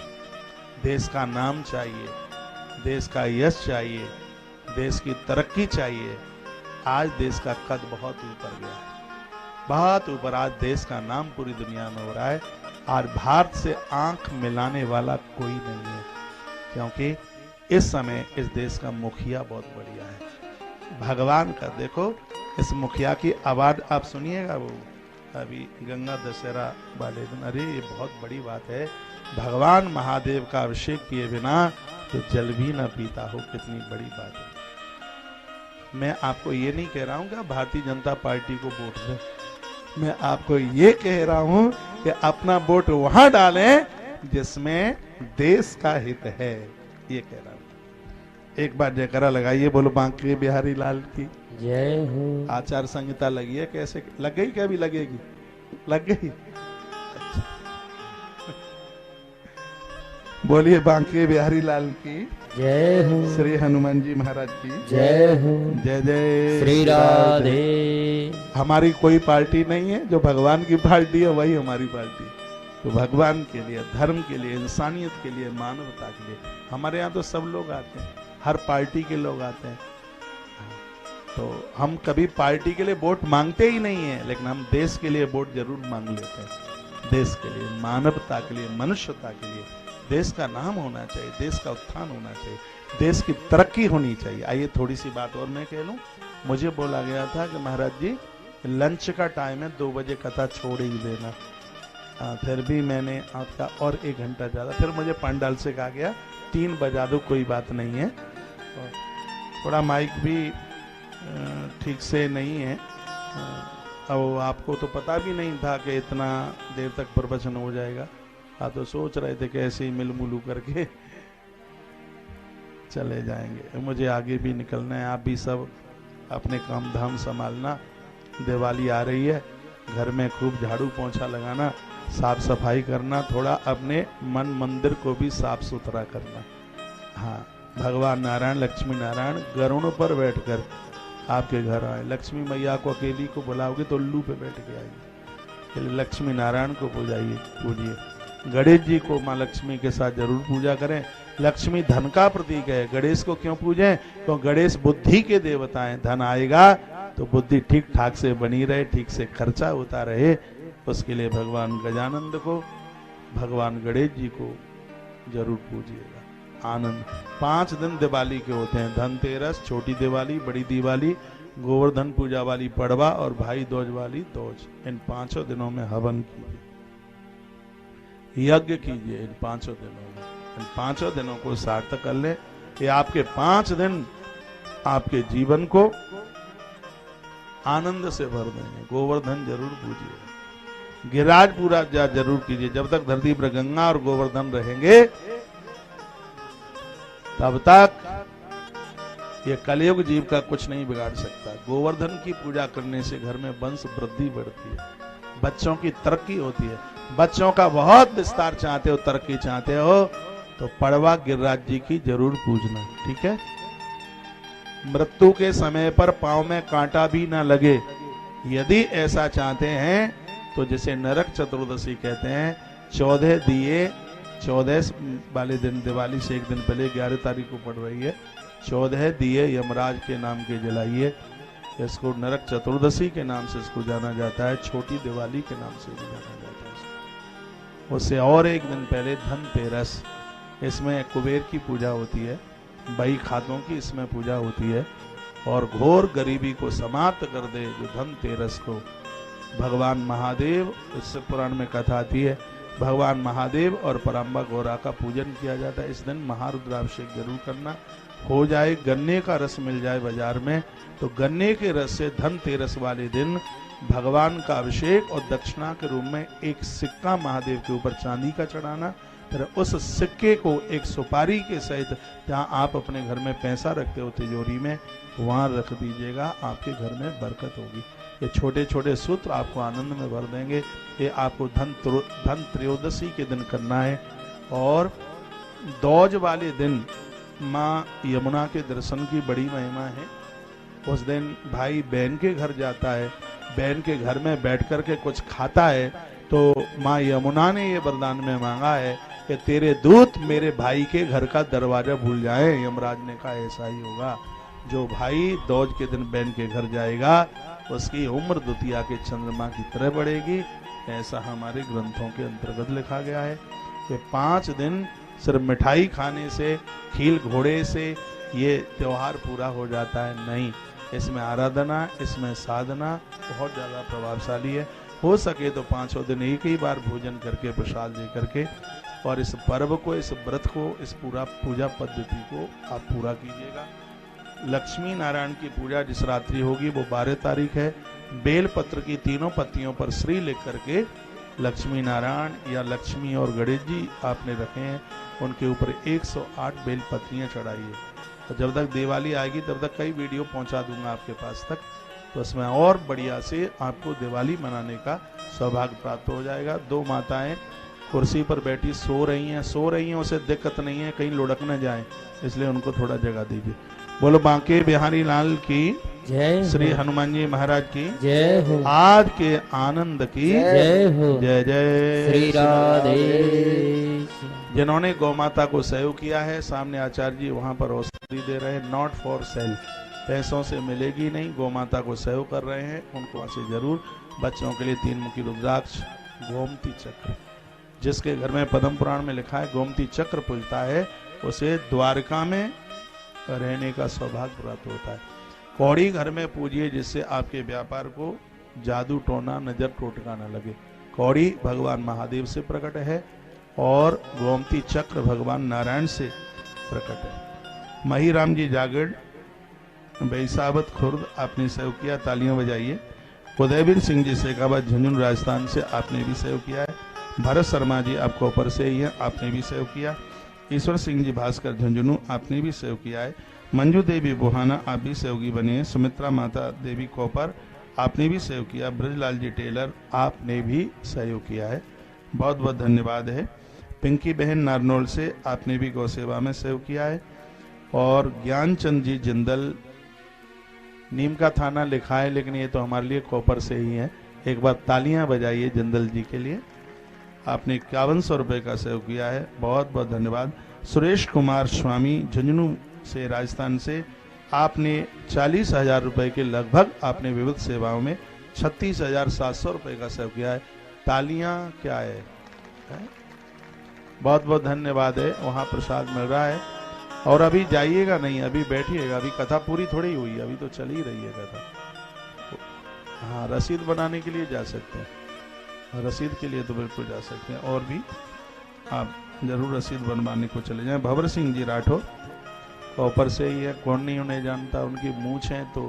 देश का नाम चाहिए, देश का यश चाहिए, देश की तरक्की चाहिए। आज देश का कद बहुत ऊपर गया है, बहुत ऊपर। आज देश का नाम पूरी दुनिया में हो रहा है। आज भारत से आंख मिलाने वाला कोई नहीं है, क्योंकि इस समय इस देश का मुखिया बहुत बढ़िया है। भगवान का देखो, इस मुखिया की आवाज आप सुनिएगा। वो अभी गंगा दशहरा वाले दिन, अरे ये बहुत बड़ी बात है, भगवान महादेव का अभिषेक किए बिना तो जल भी ना पीता हो, कितनी बड़ी बात है। मैं आपको ये नहीं कह रहा हूं कि भारतीय जनता पार्टी को वोट दें, मैं आपको ये कह रहा हूं कि अपना वोट वहां डालें जिसमें देश का हित है, ये कह रहा हूं। एक बार जयकारा लगाइए, बोलो बांके बिहारी लाल की जय हो। आचार संहिता लगी है, कैसे लग गई? क्या अभी लगेगी? लग गई? अच्छा। बोलिए बांके बिहारी लाल की जय हो, श्री हनुमान जी महाराज की जय हो, जय जय श्री राधे। हमारी कोई पार्टी नहीं है, जो भगवान की पार्टी है वही हमारी पार्टी। तो भगवान के लिए, धर्म के लिए, इंसानियत के लिए, मानवता के लिए हमारे यहाँ तो सब लोग आते हैं, हर पार्टी के लोग आते हैं। तो हम कभी पार्टी के लिए वोट मांगते ही नहीं है, लेकिन हम देश के लिए वोट जरूर मांग लेते हैं। देश के लिए, मानवता के लिए, मनुष्यता के लिए। देश का नाम होना चाहिए, देश का उत्थान होना चाहिए, देश की तरक्की होनी चाहिए। आइए थोड़ी सी बात और मैं कह लूं। मुझे बोला गया था कि महाराज जी लंच का टाइम है, 2 बजे कथा छोड़ ही देना। फिर भी मैंने आपका और 1 घंटा ज़्यादा, फिर मुझे पंडाल से कहा गया 3 बजा दो, कोई बात नहीं है। थोड़ा माइक भी ठीक से नहीं है, अब आपको तो पता भी नहीं था कि इतना देर तक प्रवचन हो जाएगा। आप तो सोच रहे थे कि ऐसे ही मिलमुलू करके चले जाएंगे। मुझे आगे भी निकलना है, आप भी सब अपने काम धाम संभालना। दिवाली आ रही है, घर में खूब झाड़ू पोंछा लगाना, साफ सफाई करना, थोड़ा अपने मन मंदिर को भी साफ सुथरा करना। हाँ, भगवान नारायण लक्ष्मी नारायण गरुड़ पर बैठकर आपके घर आए। लक्ष्मी मैया को अकेली को बुलाओगे तो उल्लू पे बैठ के आएगी। इसलिए लक्ष्मी नारायण को पूजिए। गणेश जी को माँ लक्ष्मी के साथ जरूर पूजा करें। लक्ष्मी धन का प्रतीक है। गणेश को क्यों पूजें? तो गणेश बुद्धि के देवता हैं। धन आएगा तो बुद्धि ठीक ठाक से बनी रहे, ठीक से खर्चा होता रहे, उसके लिए भगवान गजानंद को, भगवान गणेश जी को जरूर पूजिएगा। आनंद 5 दिन दिवाली के होते हैं। धनतेरस, छोटी दिवाली, बड़ी दिवाली, गोवर्धन पूजा वाली पड़वा और भाई दूज वाली दूज। इन 5 दिनों में हवन कीजिए, यज्ञ कीजिए। इन 5 दिनों में, इन 5 दिनों को सार्थक कर ले। ये आपके 5 दिन आपके जीवन को आनंद से भर देंगे। गोवर्धन जरूर पूजिए, गिरिराज पूरा जरूर कीजिए। जब तक धरती पर गंगा और गोवर्धन रहेंगे तब तक ये कलयुग जीव का कुछ नहीं बिगाड़ सकता। गोवर्धन की पूजा करने से घर में वंश वृद्धि बढ़ती है, बच्चों की तरक्की होती है। बच्चों का बहुत विस्तार चाहते हो, तरक्की चाहते हो, तो पड़वा गिरिराज जी की जरूर पूजना, ठीक है। मृत्यु के समय पर पांव में कांटा भी ना लगे, यदि ऐसा चाहते हैं तो जिसे नरक चतुर्दशी कहते हैं, 14 दिए, 14 वाले दिन, दिवाली से एक दिन पहले 11 तारीख को पड़ रही है, 14 दिए यमराज के नाम के जलाइए। इसको नरक चतुर्दशी के नाम से इसको जाना जाता है, छोटी दिवाली के नाम से भी जाना जाता है। उससे और एक दिन पहले धनतेरस, इसमें कुबेर की पूजा होती है, बही खातों की इसमें पूजा होती है। और घोर गरीबी को समाप्त कर दे जो धनतेरस को भगवान महादेव, इससे पुराण में कथा आती है, भगवान महादेव और पराम्बा गौरा का पूजन किया जाता है। इस दिन महारुद्राभिषेक जरूर करना। हो जाए गन्ने का रस मिल जाए बाजार में, तो गन्ने के रस से धनतेरस वाले दिन भगवान का अभिषेक और दक्षिणा के रूप में एक सिक्का महादेव के ऊपर चांदी का चढ़ाना। फिर उस सिक्के को एक सुपारी के सहित, जहाँ आप अपने घर में पैसा रखते हो तिजोरी में, वहां रख दीजिएगा, आपके घर में बरकत होगी। ये छोटे छोटे सूत्र आपको आनंद में भर देंगे। ये आपको धन त्रयोदशी के दिन करना है। और दूज वाले दिन माँ यमुना के दर्शन की बड़ी महिमा है। उस दिन भाई बहन के घर जाता है, बहन के घर में बैठ कर के कुछ खाता है, तो माँ यमुना ने ये वरदान में मांगा है कि तेरे दूत मेरे भाई के घर का दरवाजा भूल जाए। यमराज ने कहा ऐसा ही होगा। जो भाई दूज के दिन बहन के घर जाएगा उसकी उम्र द्वितीया के चंद्रमा की तरह बढ़ेगी, ऐसा हमारे ग्रंथों के अंतर्गत लिखा गया है। कि 5 दिन सिर्फ मिठाई खाने से, खील घोड़े से ये त्योहार पूरा हो जाता है, नहीं। इसमें आराधना, इसमें साधना बहुत ज़्यादा प्रभावशाली है। हो सके तो 5 दिन एक ही बार भोजन करके, प्रसाद दे करके, और इस पर्व को, इस व्रत को, इस पूरा पूजा पद्धति को आप पूरा कीजिएगा। लक्ष्मी नारायण की पूजा जिस रात्रि होगी वो 12 तारीख है। बेल पत्र की 3 पत्तियों पर श्री लिख करके लक्ष्मी नारायण या लक्ष्मी और गणेश जी आपने रखे हैं, उनके ऊपर 108 बेल पत्रियां चढ़ाइए। तो जब तक दिवाली आएगी तब तक कई वीडियो पहुंचा दूंगा आपके पास तक, तो उसमें और बढ़िया से आपको दिवाली मनाने का सौभाग्य प्राप्त हो जाएगा। 2 माताएं कुर्सी पर बैठी सो रही हैं, उसे दिक्कत नहीं है कहीं लुढ़क न जाए, इसलिए उनको थोड़ा जगह दीजिए। बोलो बांके बिहारी लाल की जय, श्री हनुमान जी महाराज की जय हो, आज के आनंद की जय हो, जय जय श्री राधे। जिन्होंने गौ माता को सहयोग किया है, सामने आचार्य जी वहां पर औषधि दे रहे हैं, नॉट फॉर सेल, पैसों से मिलेगी नहीं, गौ माता को सहयोग कर रहे हैं, उनको वहां से जरूर। बच्चों के लिए 3 मुखी रुद्राक्ष, गोमती चक्र, जिसके घर में पद्म पुराण में लिखा है गोमती चक्र पूजता है, उसे द्वारका में रहने का सौभाग्य प्राप्त होता है। कौड़ी घर में पूजिए, जिससे आपके व्यापार को जादू टोना, नजर टोटका न लगे। कौड़ी भगवान महादेव से प्रकट है और गोमती चक्र भगवान नारायण से प्रकट है। महीराम जी जागड़, बैसावत खुर्द आपने सहयोग किया, तालियां बजाइए। उदयवीर सिंह जी शेखावत झुंझुनू राजस्थान से आपने भी सहयोग किया है। भरत शर्मा जी आपको ऊपर से ही है, आपने भी सहयोग किया। ईश्वर सिंह जी भास्कर झुंझुनू आपने भी सहयोग किया है। मंजू देवी बुहाना आप भी सहयोगी बने हैं। सुमित्रा माता देवी कोपर आपने भी सहयोग किया। ब्रजलाल जी टेलर आपने भी सहयोग किया है। बहुत बहुत धन्यवाद है। पिंकी बहन नारनौल से, आपने भी गौ सेवा में सहयोग किया है। और ज्ञानचंद जी जिंदल, नीम का थाना लिखा है लेकिन ये तो हमारे लिए कोपर से ही है। एक बार तालियां बजाइए जिंदल जी के लिए। आपने 5100 रुपए का सहयोग किया है, बहुत बहुत धन्यवाद। सुरेश कुमार स्वामी झुंझुनू से, राजस्थान से, आपने 40,000 रुपए के लगभग आपने विविध सेवाओं में 36,700 रुपए का सहयोग किया है। तालियां क्या है? बहुत बहुत धन्यवाद है। वहां प्रसाद मिल रहा है। और अभी जाइएगा नहीं, अभी बैठिएगा, अभी कथा पूरी थोड़ी हुई है, अभी तो चल ही रही है कथा। हाँ, रसीद बनाने के लिए जा सकते हैं, रसीद के लिए तो बिल्कुल जा सकते हैं। और भी आप जरूर रसीद बनवाने को चले जाएं। भंवर सिंह जी राठौर ऊपर से ही है, कौन नहीं उन्हें जानता। उनकी मूंछ है तो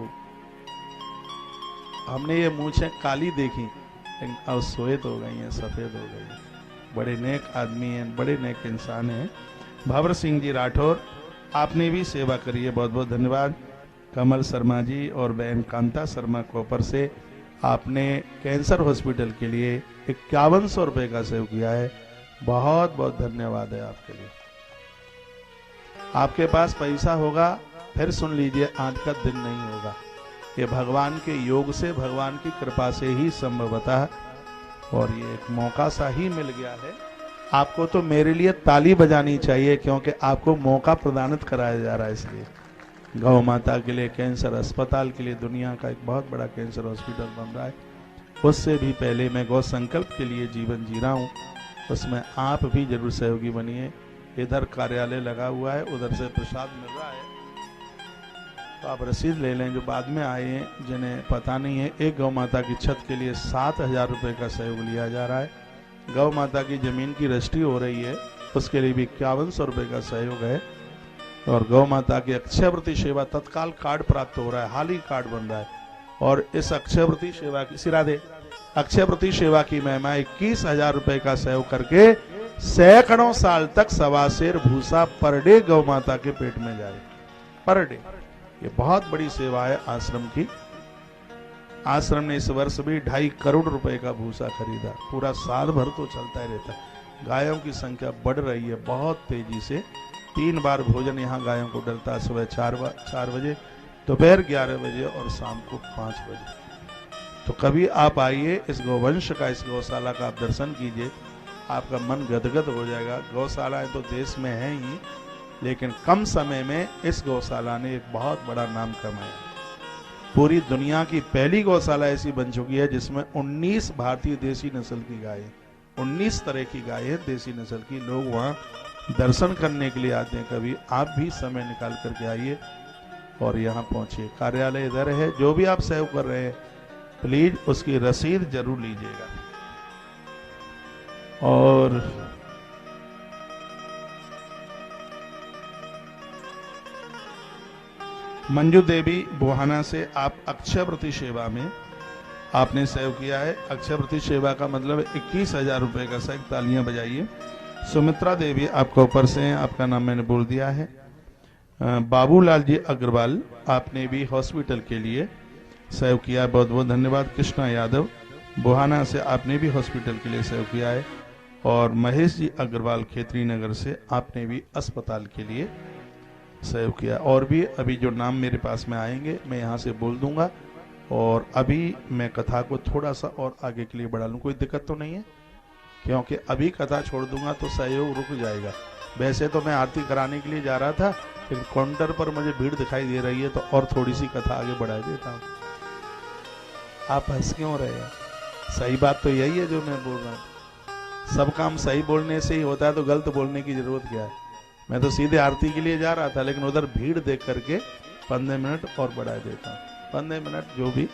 हमने ये मूंछें काली देखी, लेकिन अब श्वेत हो गई हैं, सफेद हो गई हैं। बड़े नेक आदमी हैं, बड़े नेक इंसान हैं। भंवर सिंह जी राठौर, आपने भी सेवा करी है, बहुत बहुत धन्यवाद। कमल शर्मा जी और बहन कांता शर्मा कोपर से, आपने कैंसर हॉस्पिटल के लिए 5100 रुपए का सहयोग किया है, बहुत बहुत धन्यवाद है आपके लिए। आपके पास पैसा होगा, फिर सुन लीजिए, आज का दिन नहीं होगा। ये भगवान के योग से, भगवान की कृपा से ही संभवतः है। और ये एक मौका सा ही मिल गया है। आपको तो मेरे लिए ताली बजानी चाहिए, क्योंकि आपको मौका प्रदानित कराया जा रहा है। इसलिए गौ माता के लिए कैंसर अस्पताल के लिए दुनिया का एक बहुत बड़ा कैंसर हॉस्पिटल बन रहा है। उससे भी पहले मैं गौ संकल्प के लिए जीवन जी रहा हूँ, उसमें आप भी जरूर सहयोगी बनिए। इधर कार्यालय लगा हुआ है, उधर से प्रसाद मिल रहा है, तो आप रसीद ले लें। जो बाद में आए हैं, जिन्हें पता नहीं है, एक गौ माता की छत के लिए 7,000 रुपए का सहयोग लिया जा रहा है। गौ माता की जमीन की रजिस्ट्री हो रही है, उसके लिए भी 5100 रुपए का सहयोग है। और गौ माता की अक्षयवृत्ति सेवा तत्काल कार्ड प्राप्त हो रहा है, हाल ही कार्ड बन रहा है। और इस अक्षयवृत्ति सेवा की सिरादे अक्षयवृत्ति सेवा की महिमा 21,000 रुपए का सहयोग करके सैकड़ों साल तक सवा सेर भूसा पर डे गौ माता के पेट में जाए, पर डे। ये बहुत बड़ी सेवा है आश्रम की। आश्रम ने इस वर्ष भी 2.5 करोड़ रुपए का भूसा खरीदा, पूरा साल भर तो चलता ही रहता है। गायों की संख्या बढ़ रही है बहुत तेजी से। 3 बार भोजन यहाँ गायों को डलता है, सुबह 4 बजे, दोपहर 11 बजे और शाम को 5 बजे। तो कभी आप आइए, इस गौवंश का, इस गौशाला का आप दर्शन कीजिए, आपका मन गदगद हो जाएगा। गौशालाएं तो देश में हैं ही, लेकिन कम समय में इस गौशाला ने एक बहुत बड़ा नाम कमाया। पूरी दुनिया की पहली गौशाला ऐसी बन चुकी है जिसमें 19 भारतीय देसी नस्ल की गायें, 19 तरह की गायें देसी नस्ल की। लोग वहाँ दर्शन करने के लिए आते हैं। कभी आप भी समय निकाल करके आइए और यहाँ पहुंचिए। कार्यालय इधर है। जो भी आप सहयोग कर रहे हैं, प्लीज उसकी रसीद जरूर लीजिएगा। और मंजू देवी बुहाना से, आप अक्षयवृत्ति सेवा में आपने सहयोग किया है। अक्षयवृत्ति सेवा का मतलब 21,000 रुपए का सहयोग, तालियां बजाइए। सुमित्रा देवी आपको ऊपर से हैं, आपका नाम मैंने बोल दिया है। बाबूलाल जी अग्रवाल, आपने भी हॉस्पिटल के लिए सहयोग किया है, बहुत बहुत धन्यवाद। कृष्णा यादव बुहाना से, आपने भी हॉस्पिटल के लिए सहयोग किया है। और महेश जी अग्रवाल खेतरी नगर से, आपने भी अस्पताल के लिए सहयोग किया। और भी अभी जो नाम मेरे पास में आएंगे मैं यहाँ से बोल दूंगा। और अभी मैं कथा को थोड़ा सा और आगे के लिए बढ़ा लूँ, कोई दिक्कत तो नहीं है? क्योंकि अभी कथा छोड़ दूंगा तो सहयोग रुक जाएगा। वैसे तो मैं आरती कराने के लिए जा रहा था, लेकिन काउंटर पर मुझे भीड़ दिखाई दे रही है, तो और थोड़ी सी कथा आगे बढ़ा देता हूँ। आप हंस क्यों रहे हैं? सही बात तो यही है जो मैं बोल रहा हूँ। सब काम सही बोलने से ही होता है, तो गलत बोलने की जरूरत क्या है? मैं तो सीधे आरती के लिए जा रहा था, लेकिन उधर भीड़ देख करके 15 मिनट और बढ़ा देता हूँ। 15 मिनट जो भी,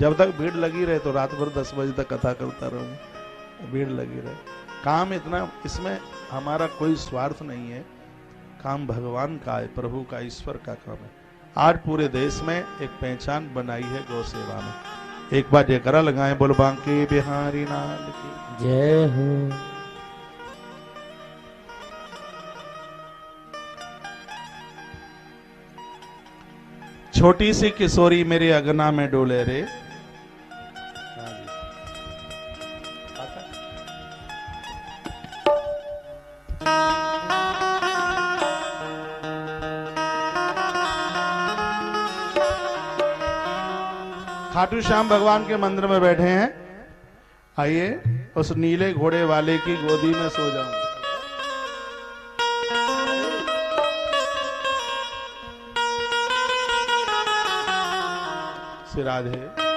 जब तक भीड़ लगी रहे तो रात भर 10 बजे तक कथा करता रहूँ, भीड़ लगी रहे। काम इतना, इसमें हमारा कोई स्वार्थ नहीं है। काम भगवान का है, प्रभु का, ईश्वर का काम है। आज पूरे देश में एक पहचान बनाई है गौ सेवा में। एक बार जयकारा लगाएं, बोल बांके बिहारी लाल की जय हो। छोटी सी किशोरी मेरे अगना में डोले रे। खाटू श्याम भगवान के मंदिर में बैठे हैं। आइए उस नीले घोड़े वाले की गोदी में सो जाऊं। श्री राधे।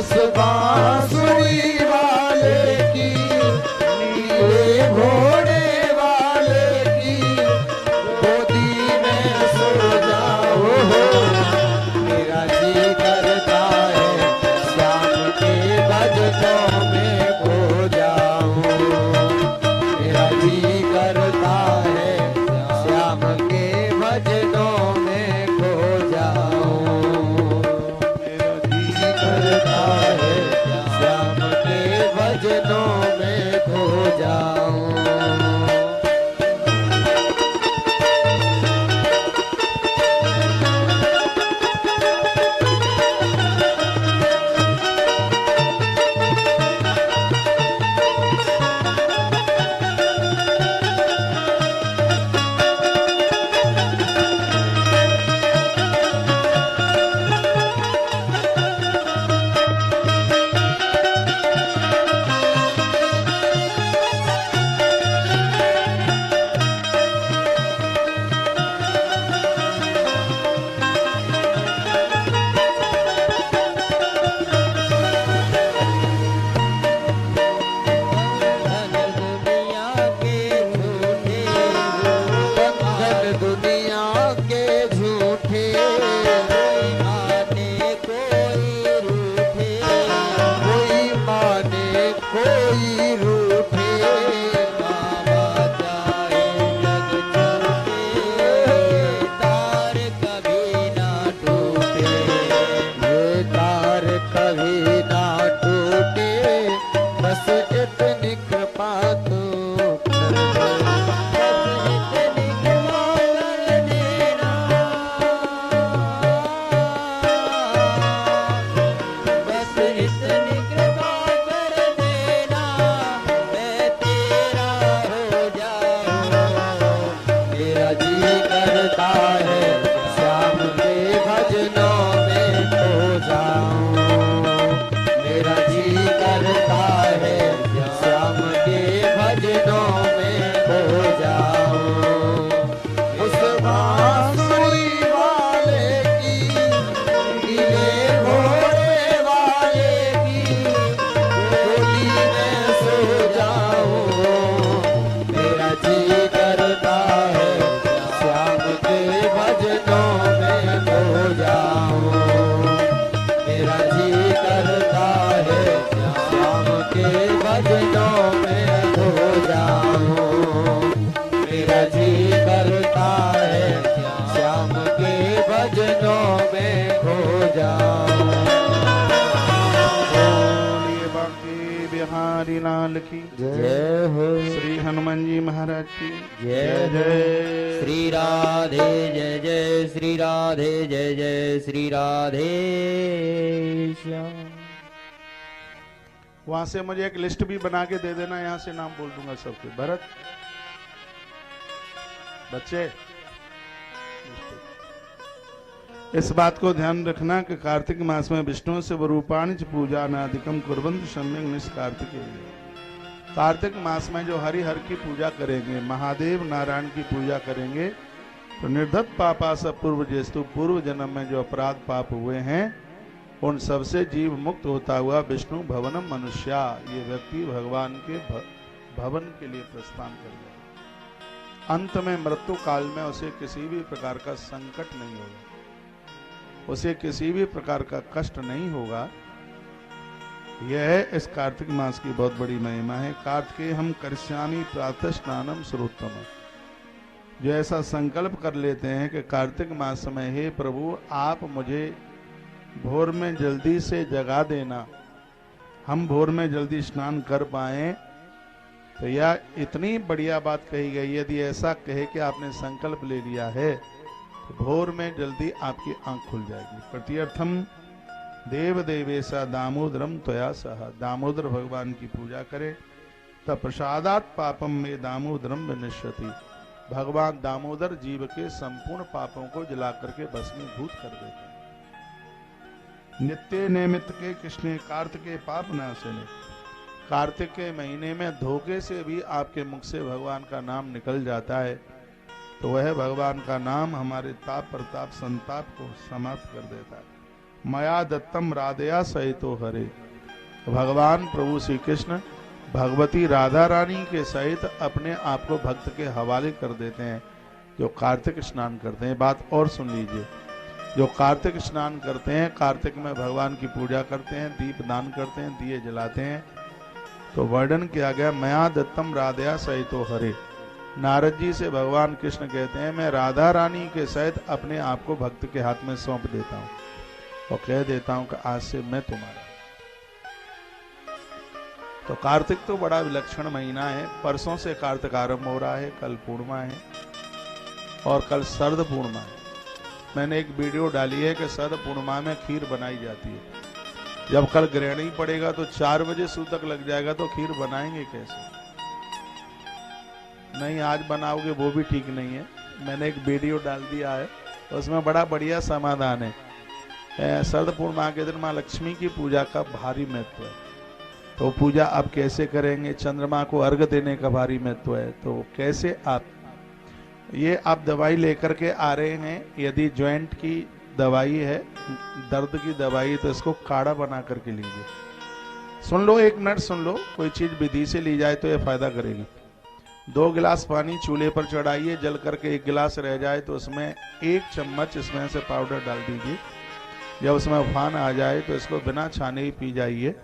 उस बांसुरी वाले की, नीले घोड़े वाले की गोदी में सो जाओ। मेरा जी करता है श्याम के भजनों में खो जाऊं। मेरा जी करता है श्याम के भजनों में खो जाऊं। मेरा जी करता है श्याम के भजनों में खो जाऊं। बिहारी लाल की जय हो। श्री हनुमान जी महाराज की जय जय। श्री राधे जय जय श्री राधे जय जय श्री राधे श्याम। वहां से मुझे एक लिस्ट भी बना के दे देना, यहाँ से नाम बोल दूंगा सबके। भरत बच्चे इस बात को ध्यान रखना कि कार्तिक मास में विष्णु से रूपाणी पूजा नादिकम कुर्वन्त सम्यक निष्कार्तिकेय। कार्तिक मास में जो हरिहर की पूजा करेंगे, महादेव नारायण की पूजा करेंगे, तो निर्धत पापा सब पूर्व जेस्तु, पूर्व जन्म में जो अपराध पाप हुए हैं उन सबसे जीव मुक्त होता हुआ विष्णु भवनम मनुष्या, ये व्यक्ति भगवान के भवन के लिए प्रस्थान करेगा। अंत में मृत्यु काल में उसे किसी भी प्रकार का संकट नहीं होगा, उसे किसी भी प्रकार का कष्ट नहीं होगा। यह इस कार्तिक मास की बहुत बड़ी महिमा है। कार्तिकेय हम करिष्यामि प्रातः स्नानम सर्वोत्तम, जो ऐसा संकल्प कर लेते हैं कि कार्तिक मास में हे प्रभु आप मुझे भोर में जल्दी से जगा देना, हम भोर में जल्दी स्नान कर पाए, तो यह इतनी बढ़िया बात कही गई। यदि ऐसा कहे कि आपने संकल्प ले लिया है तो भोर में जल्दी आपकी आंख खुल जाएगी। प्रत्यर्थम देव देवेशा दामोदरम त्वया सह, दामोदर भगवान की पूजा करें तब प्रसादात पापम में दामोदरम विनश्यति, भगवान दामोदर जीव के संपूर्ण पापों को जला करके भस्मीभूत कर देते हैं। नित्य नैमित के कृष्ण कार्तिकेय पाप नाशने, कार्तिक के महीने में धोखे से भी आपके मुख से भगवान का नाम निकल जाता है, तो वह भगवान का नाम हमारे ताप प्रताप संताप को समाप्त कर देता है। मया दत्तम राधया सहितो हरे। भगवान प्रभु श्री कृष्ण भगवती राधा रानी के सहित अपने आप को भक्त के हवाले कर देते हैं जो कार्तिक स्नान करते हैं। बात और सुन लीजिए, जो कार्तिक स्नान करते हैं, कार्तिक में भगवान की पूजा करते हैं, दीप दान करते हैं, दिए जलाते हैं, तो वर्णन किया गया मया दत्तम राधया सहितो हरे। नारद जी से भगवान कृष्ण कहते हैं मैं राधा रानी के सहित अपने आप को भक्त के हाथ में सौंप देता हूँ और कह देता हूँ कि आज से मैं तुम्हारा। तो कार्तिक तो बड़ा विलक्षण महीना है। परसों से कार्तिक आरंभ हो रहा है, कल पूर्णिमा है और कल शरद पूर्णिमा है। मैंने एक वीडियो डाली है कि शरद पूर्णिमा में खीर बनाई जाती है। जब कल ग्रहण पड़ेगा तो 4 बजे सूतक लग जाएगा, तो खीर बनाएंगे कैसे? नहीं, आज बनाओगे वो भी ठीक नहीं है। मैंने एक वीडियो डाल दिया है, उसमें बड़ा बढ़िया समाधान है। शरद पूर्णिमा के दिन माँ लक्ष्मी की पूजा का भारी महत्व है। तो पूजा आप कैसे करेंगे? चंद्रमा को अर्घ देने का भारी महत्व है। तो कैसे आप दवाई लेकर के आ रहे हैं, यदि जॉइंट की दवाई है, दर्द की दवाई, तो इसको काढ़ा बना करके लीजिए। सुन लो, एक मिनट सुन लो, कोई चीज विधि से ली जाए तो ये फायदा करेगी। 2 गिलास पानी चूल्हे पर चढ़ाइए, जल करके 1 गिलास रह जाए तो उसमें 1 चम्मच इसमें से पाउडर डाल दीजिए। जब उसमें उफान आ जाए तो इसको बिना छाने ही पी जाइए।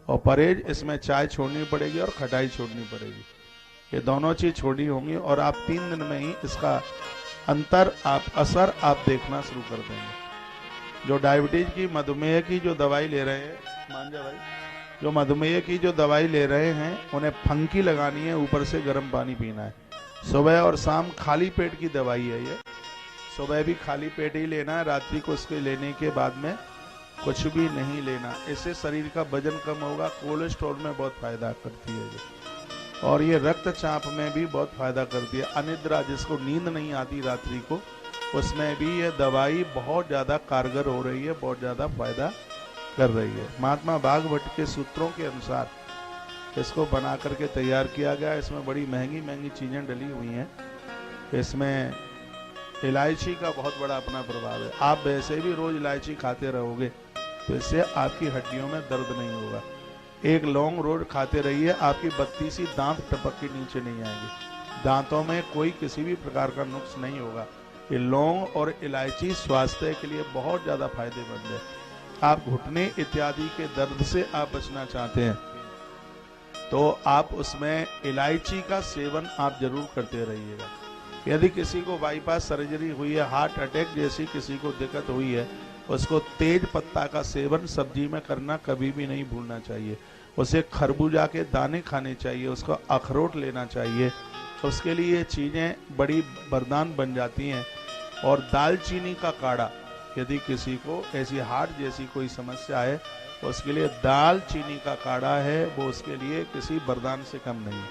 और परहेज, इसमें चाय छोड़नी पड़ेगी और खटाई छोड़नी पड़ेगी। ये दोनों चीज छोड़ी होंगी और आप 3 दिन में ही इसका असर आप देखना शुरू कर देंगे। जो डायबिटीज की, मधुमेह की जो दवाई ले रहे हैं, मांझा भाई, जो मधुमेह की जो दवाई ले रहे हैं उन्हें फंकी लगानी है, ऊपर से गर्म पानी पीना है। सुबह और शाम खाली पेट की दवाई है ये। सुबह भी खाली पेट ही लेना है, रात्रि को इसके लेने के बाद में कुछ भी नहीं लेना। इससे शरीर का वजन कम होगा, कोलेस्ट्रॉल में बहुत फायदा करती है ये, और ये रक्तचाप में भी बहुत फायदा करती है। अनिद्रा, जिसको नींद नहीं आती रात्रि को, उसमें भी ये दवाई बहुत ज्यादा कारगर हो रही है, बहुत ज्यादा फायदा कर रही है। महात्मा भागवत के सूत्रों के अनुसार इसको बना करके तैयार किया गया। इसमें बड़ी महंगी महंगी चीजें डली हुई हैं। इसमें इलायची का बहुत बड़ा अपना प्रभाव है। आप वैसे भी रोज इलायची खाते रहोगे तो इससे आपकी हड्डियों में दर्द नहीं होगा। 1 लौंग रोज खाते रहिए, आपकी 32 दांत टपक के नीचे नहीं आएंगे। दांतों में कोई किसी भी प्रकार का नुक्स नहीं होगा। ये लौंग और इलायची स्वास्थ्य के लिए बहुत ज्यादा फायदेमंद है। आप घुटने इत्यादि के दर्द से आप बचना चाहते हैं तो आप उसमें इलायची का सेवन आप जरूर करते रहिएगा। यदि किसी को बाईपास सर्जरी हुई है, हार्ट अटैक जैसी किसी को दिक्कत हुई है, उसको तेज पत्ता का सेवन सब्जी में करना कभी भी नहीं भूलना चाहिए। उसे खरबूजा के दाने खाने चाहिए, उसको अखरोट लेना चाहिए। उसके लिए ये चीजें बड़ी वरदान बन जाती हैं। और दालचीनी का काढ़ा, यदि किसी को ऐसी हार्ट जैसी कोई समस्या है, उसके लिए दालचीनी का काढ़ा है, वो उसके लिए किसी वरदान से कम नहीं।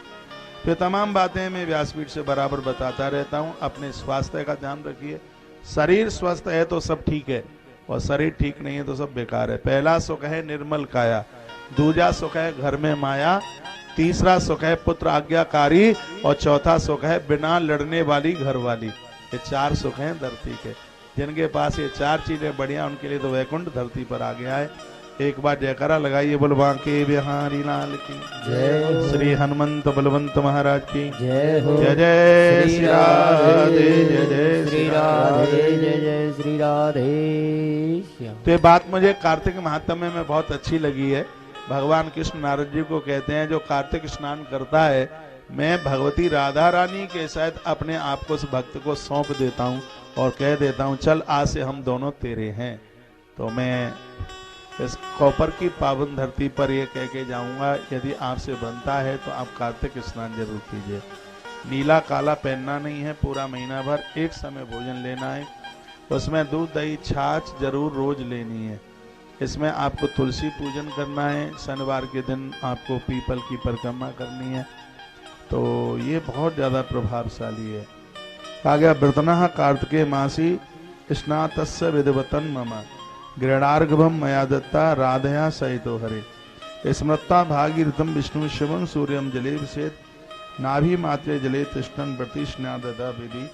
तो तमाम बातें मैं व्यासपीठ से बराबर बताता रहता हूँ। अपने स्वास्थ्य का ध्यान रखिए। शरीर स्वस्थ है तो सब ठीक है, और शरीर ठीक नहीं है तो सब बेकार है। पहला सुख है निर्मल काया, दूजा सुख है घर में माया, तीसरा सुख है पुत्र आज्ञाकारी, और चौथा सुख है बिना लड़ने वाली घरवाली। ये 4 सुख हैं धरती के। जिनके पास ये 4 चीजें बढ़िया, उनके लिए तो वैकुंठ धरती पर आ गया है। एक बार जयकारा लगाइए, बोल बांके बिहारी लाल की जय। श्री हनुमंत बलवंत महाराज की जय हो। जय जय श्री राधे, जय जय श्री राधे, जय जय श्री राधे श्याम। तो ये बात मुझे कार्तिक महात्म्य में बहुत अच्छी लगी है। भगवान कृष्ण नारद जी को कहते हैं जो कार्तिक स्नान करता है, मैं भगवती राधा रानी के साथ अपने आप को उस भक्त को सौंप देता हूँ और कह देता हूँ चल आज से हम दोनों तेरे हैं। तो मैं इस कॉपर की पावन धरती पर ये कह के जाऊंगा, यदि आपसे बनता है तो आप कार्तिक स्नान जरूर कीजिए। नीला काला पहनना नहीं है, पूरा महीना भर एक समय भोजन लेना है। उसमें दूध दही छाछ जरूर रोज लेनी है। इसमें आपको तुलसी पूजन करना है। शनिवार के दिन आपको पीपल की परिक्रमा करनी है। तो ये बहुत ज्यादा प्रभावशाली है। कहा गया वृतनः कार्तिके मासी स्नातस्य विधिवतन मम गृणार्घवम मया दत्ता राधया सहितो हरे। स्मृता भागीरथम विष्णु शिवम सूर्यम जले विषेद नाभि मात्रे जले तिष्ठन प्रतिष्णा ददा विधि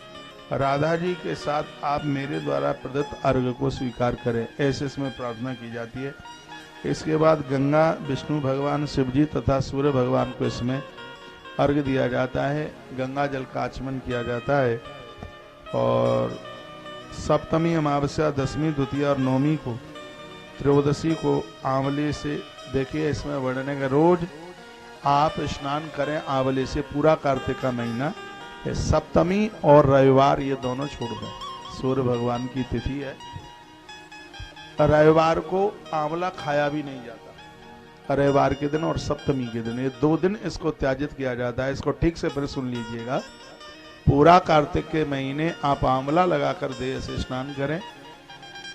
राधा जी के साथ आप मेरे द्वारा प्रदत्त अर्घ को स्वीकार करें, ऐसे इसमें प्रार्थना की जाती है। इसके बाद गंगा, विष्णु भगवान, शिव जी तथा सूर्य भगवान को इसमें अर्घ दिया जाता है। गंगा जल का आचमन किया जाता है और सप्तमी, अमावस्या, दसवीं, द्वितीया और नवमी को, त्रयोदशी को आंवले से, देखिए इसमें वर्णन है, रोज आप स्नान करें आंवले से। पूरा कार्तिक का महीना है। सप्तमी और रविवार ये दोनों छोड़ दें, सूर्य भगवान की तिथि है। रविवार को आंवला खाया भी नहीं जाता, रविवार के दिन और सप्तमी के दिन, ये 2 दिन इसको त्याजित किया जाता है। इसको ठीक से फिर सुन लीजिएगा। पूरा कार्तिक के महीने आप आंवला लगाकर देह से स्नान करें,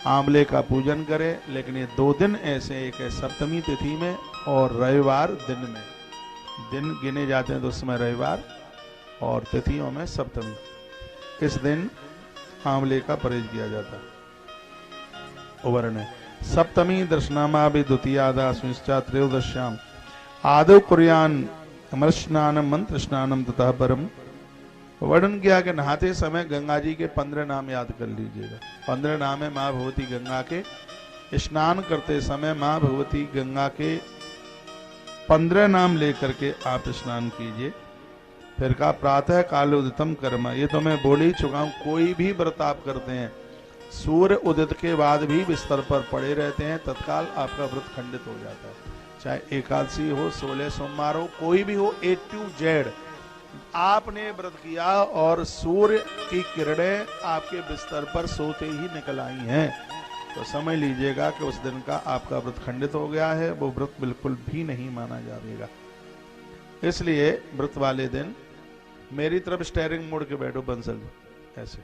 आंवले का पूजन करें, लेकिन ये 2 दिन ऐसे, एक है सप्तमी तिथि में और रविवार दिन में, दिन गिने जाते हैं तो उसमें रविवार और तिथियों में सप्तमी, इस दिन आंवले का परहेज किया जाता है। वर्ण है सप्तमी दर्शनामा भी द्वितीयादा सुनिश्चा त्रयोदश्याम आदौ कुर्यान अमरस्नानम मंत्र स्नानम तथा परम। वर्णन किया कि नहाते समय गंगा जी के 15 नाम याद कर लीजिएगा। 15 नाम है माँ भगवती गंगा के। स्नान करते समय माँ भगवती गंगा के 15 नाम लेकर के आप स्नान कीजिए। फिर कहा प्रातः काल उदितम कर्म, ये तो मैं बोल ही चुका हूं। कोई भी व्रत आप करते हैं, सूर्य उदित के बाद भी बिस्तर पर पड़े रहते हैं, तत्काल आपका व्रत खंडित हो जाता है। चाहे एकादशी हो, 16 सोमवार हो, कोई भी हो, A to Z आपने व्रत किया और सूर्य की किरणें आपके बिस्तर पर सोते ही निकल आई हैं, तो समझ लीजिएगा कि उस दिन का आपका व्रत खंडित हो गया है, वो व्रत बिल्कुल भी नहीं माना जाएगा। इसलिए व्रत वाले दिन मेरी तरफ स्टेयरिंग मोड़ के बैठो बंसल, ऐसे।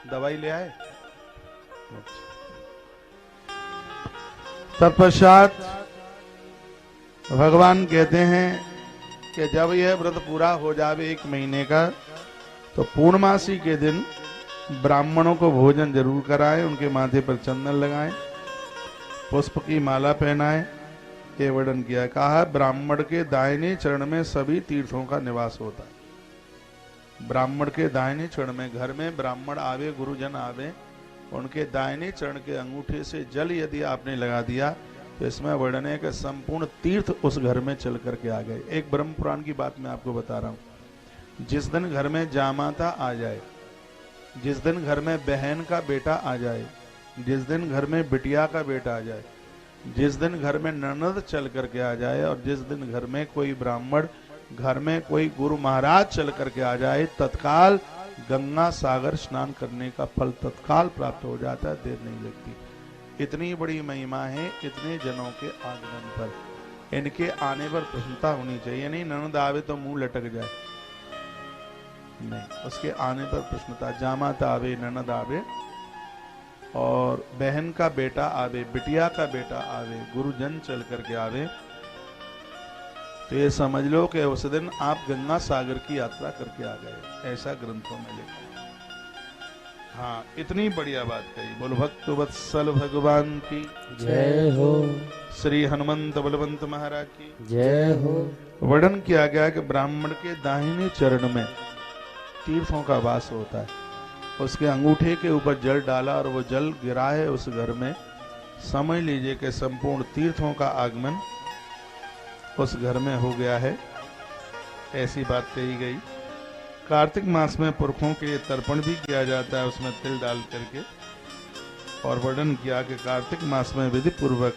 दवाई ले आए? तत्पश्चात भगवान कहते हैं कि जब यह व्रत पूरा हो जावे 1 महीने का, तो पूर्णमासी के दिन ब्राह्मणों को भोजन जरूर कराएं, उनके माथे पर चंदन लगाएं, पुष्प की माला पहनाएं। ये वर्णन किया, कहा ब्राह्मण के दाहिने चरण में सभी तीर्थों का निवास होता है। ब्राह्मण के दाहिने चरण में, घर में ब्राह्मण आवे, गुरुजन आवे, उनके दाहिने चरण के अंगूठे से जल यदि आपने लगा दिया तो इसमें वर्णन है कि संपूर्ण तीर्थ उस घर में चल करके आ गए। एक ब्रह्म पुराण की बात मैं आपको बता रहा हूं। जिस दिन घर में जामाता आ जाए, जिस दिन घर में बहन का बेटा आ जाए, जिस दिन घर में बिटिया का बेटा आ जाए, जिस दिन घर में ननद चल करके आ जाए और जिस दिन घर में कोई ब्राह्मण, घर में कोई गुरु महाराज चल करके आ जाए, तत्काल गंगा सागर स्नान करने का फल तत्काल प्राप्त हो जाता है, देर नहीं लगती। इतनी बड़ी महिमा है इतने जनों के आगमन पर। इनके आने पर प्रसन्नता होनी चाहिए, नहीं ननद आवे तो मुंह लटक जाए, नहीं, उसके आने पर प्रसन्नता। जामाता आवे, ननद आवे और बहन का बेटा आवे, बिटिया का बेटा आवे, गुरुजन चल करके आवे, तो ये समझ लो कि उस दिन आप गंगा सागर की यात्रा करके आ गए, ऐसा ग्रंथों में लिखा। हाँ, इतनी बढ़िया बात कही। बोलो भक्त वत्सल भगवान की जय हो, श्री हनुमंत बलवंत महाराज की जय हो। वर्णन किया गया कि ब्राह्मण के दाहिने चरण में तीर्थों का वास होता है। उसके अंगूठे के ऊपर जल डाला और वो जल गिरा है उस घर में, समझ लीजिए कि संपूर्ण तीर्थों का आगमन उस घर में हो गया है, ऐसी बात कही गई। कार्तिक मास में पुरखों के तर्पण भी किया जाता है, उसमें तिल डाल करके, और वर्णन किया कि कार्तिक मास में विधि पूर्वक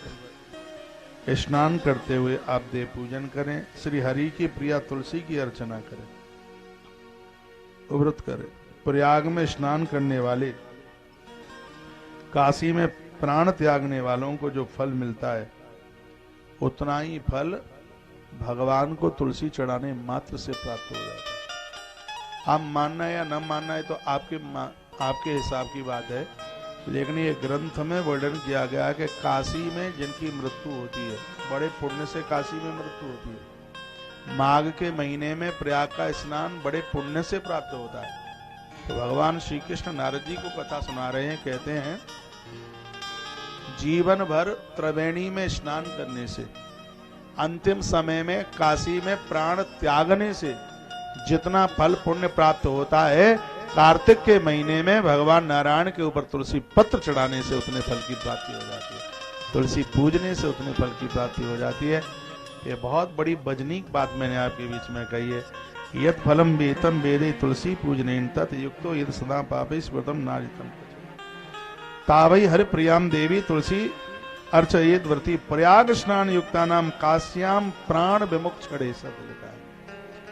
स्नान करते हुए आप देव पूजन करें, श्री हरि की प्रिया तुलसी की अर्चना करें, व्रत करें। प्रयाग में स्नान करने वाले, काशी में प्राण त्यागने वालों को जो फल मिलता है, उतना ही फल भगवान को तुलसी चढ़ाने मात्र से प्राप्त हो जाता है। आप मानना या न मानना है तो आपके हिसाब की बात है, लेकिन ये ग्रंथ में वर्णन किया गया है कि काशी में जिनकी मृत्यु होती है, बड़े पुण्य से काशी में मृत्यु होती है। माघ के महीने में प्रयाग का स्नान बड़े पुण्य से प्राप्त होता है। तो भगवान श्री कृष्ण नारद जी को कथा सुना रहे हैं, कहते हैं जीवन भर त्रिवेणी में स्नान करने से, अंतिम समय में काशी में प्राण त्यागने से जितना फल पुण्य प्राप्त होता है कार्तिक के महीने में भगवान नारायण के ऊपर तुलसी पत्र चढ़ाने से उतने फल की प्राप्ति हो जाती है, तुलसी पूजने से उतने फल की प्राप्ति हो जाती है। ये बहुत बड़ी वजनीक बात मैंने आपके बीच में कही है। यत फलम वेतम वेदे तुलसी पूजनेन तत् युक्तो यद सदा पापे स्मृतम नाजितम तावई हरि प्रियाम देवी तुलसी अर्चयेत व्रती प्रयाग स्नान युक्ता नाम काश्याम प्राण विमुक्त छड़े सब लिखा है।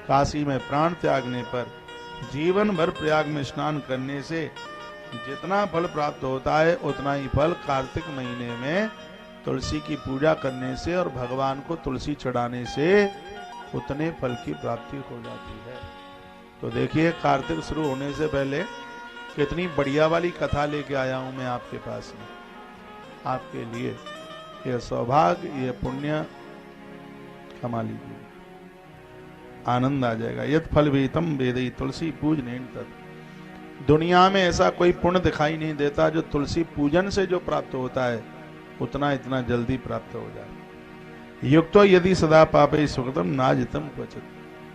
काशी में प्राण त्यागने पर जीवन भर प्रयाग में स्नान करने से जितना फल प्राप्त होता है उतना ही फल कार्तिक महीने में तुलसी की पूजा करने से और भगवान को तुलसी चढ़ाने से उतने फल की प्राप्ति हो जाती है। तो देखिए कार्तिक शुरू होने से पहले कितनी बढ़िया वाली कथा लेके आया हूं मैं आपके पास में, आपके लिए। यह सौभाग्य, यह पुण्य कमा लीजिए, आनंद आ जाएगा। यद फल वेतम वेदई तुलसी पूजनेन तत्। दुनिया में ऐसा कोई पुण्य दिखाई नहीं देता जो तुलसी पूजन से जो प्राप्त होता है उतना इतना जल्दी प्राप्त हो जाए। युक्तो यदि सदा पापे सुकृतम नाजितम क्वचित।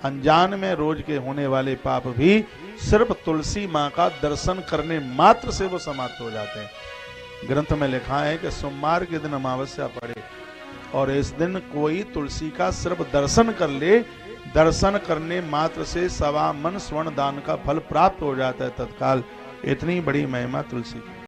अनजान में रोज के होने वाले पाप भी सिर्फ तुलसी माँ का दर्शन करने मात्र से वो समाप्त हो जाते हैं। ग्रंथ में लिखा है कि सोमवार के दिन अमावस्या पड़े और इस दिन कोई तुलसी का सिर्फ दर्शन कर ले, दर्शन करने मात्र से 1.25 मन स्वर्ण दान का फल प्राप्त हो जाता है तत्काल। इतनी बड़ी महिमा तुलसी की।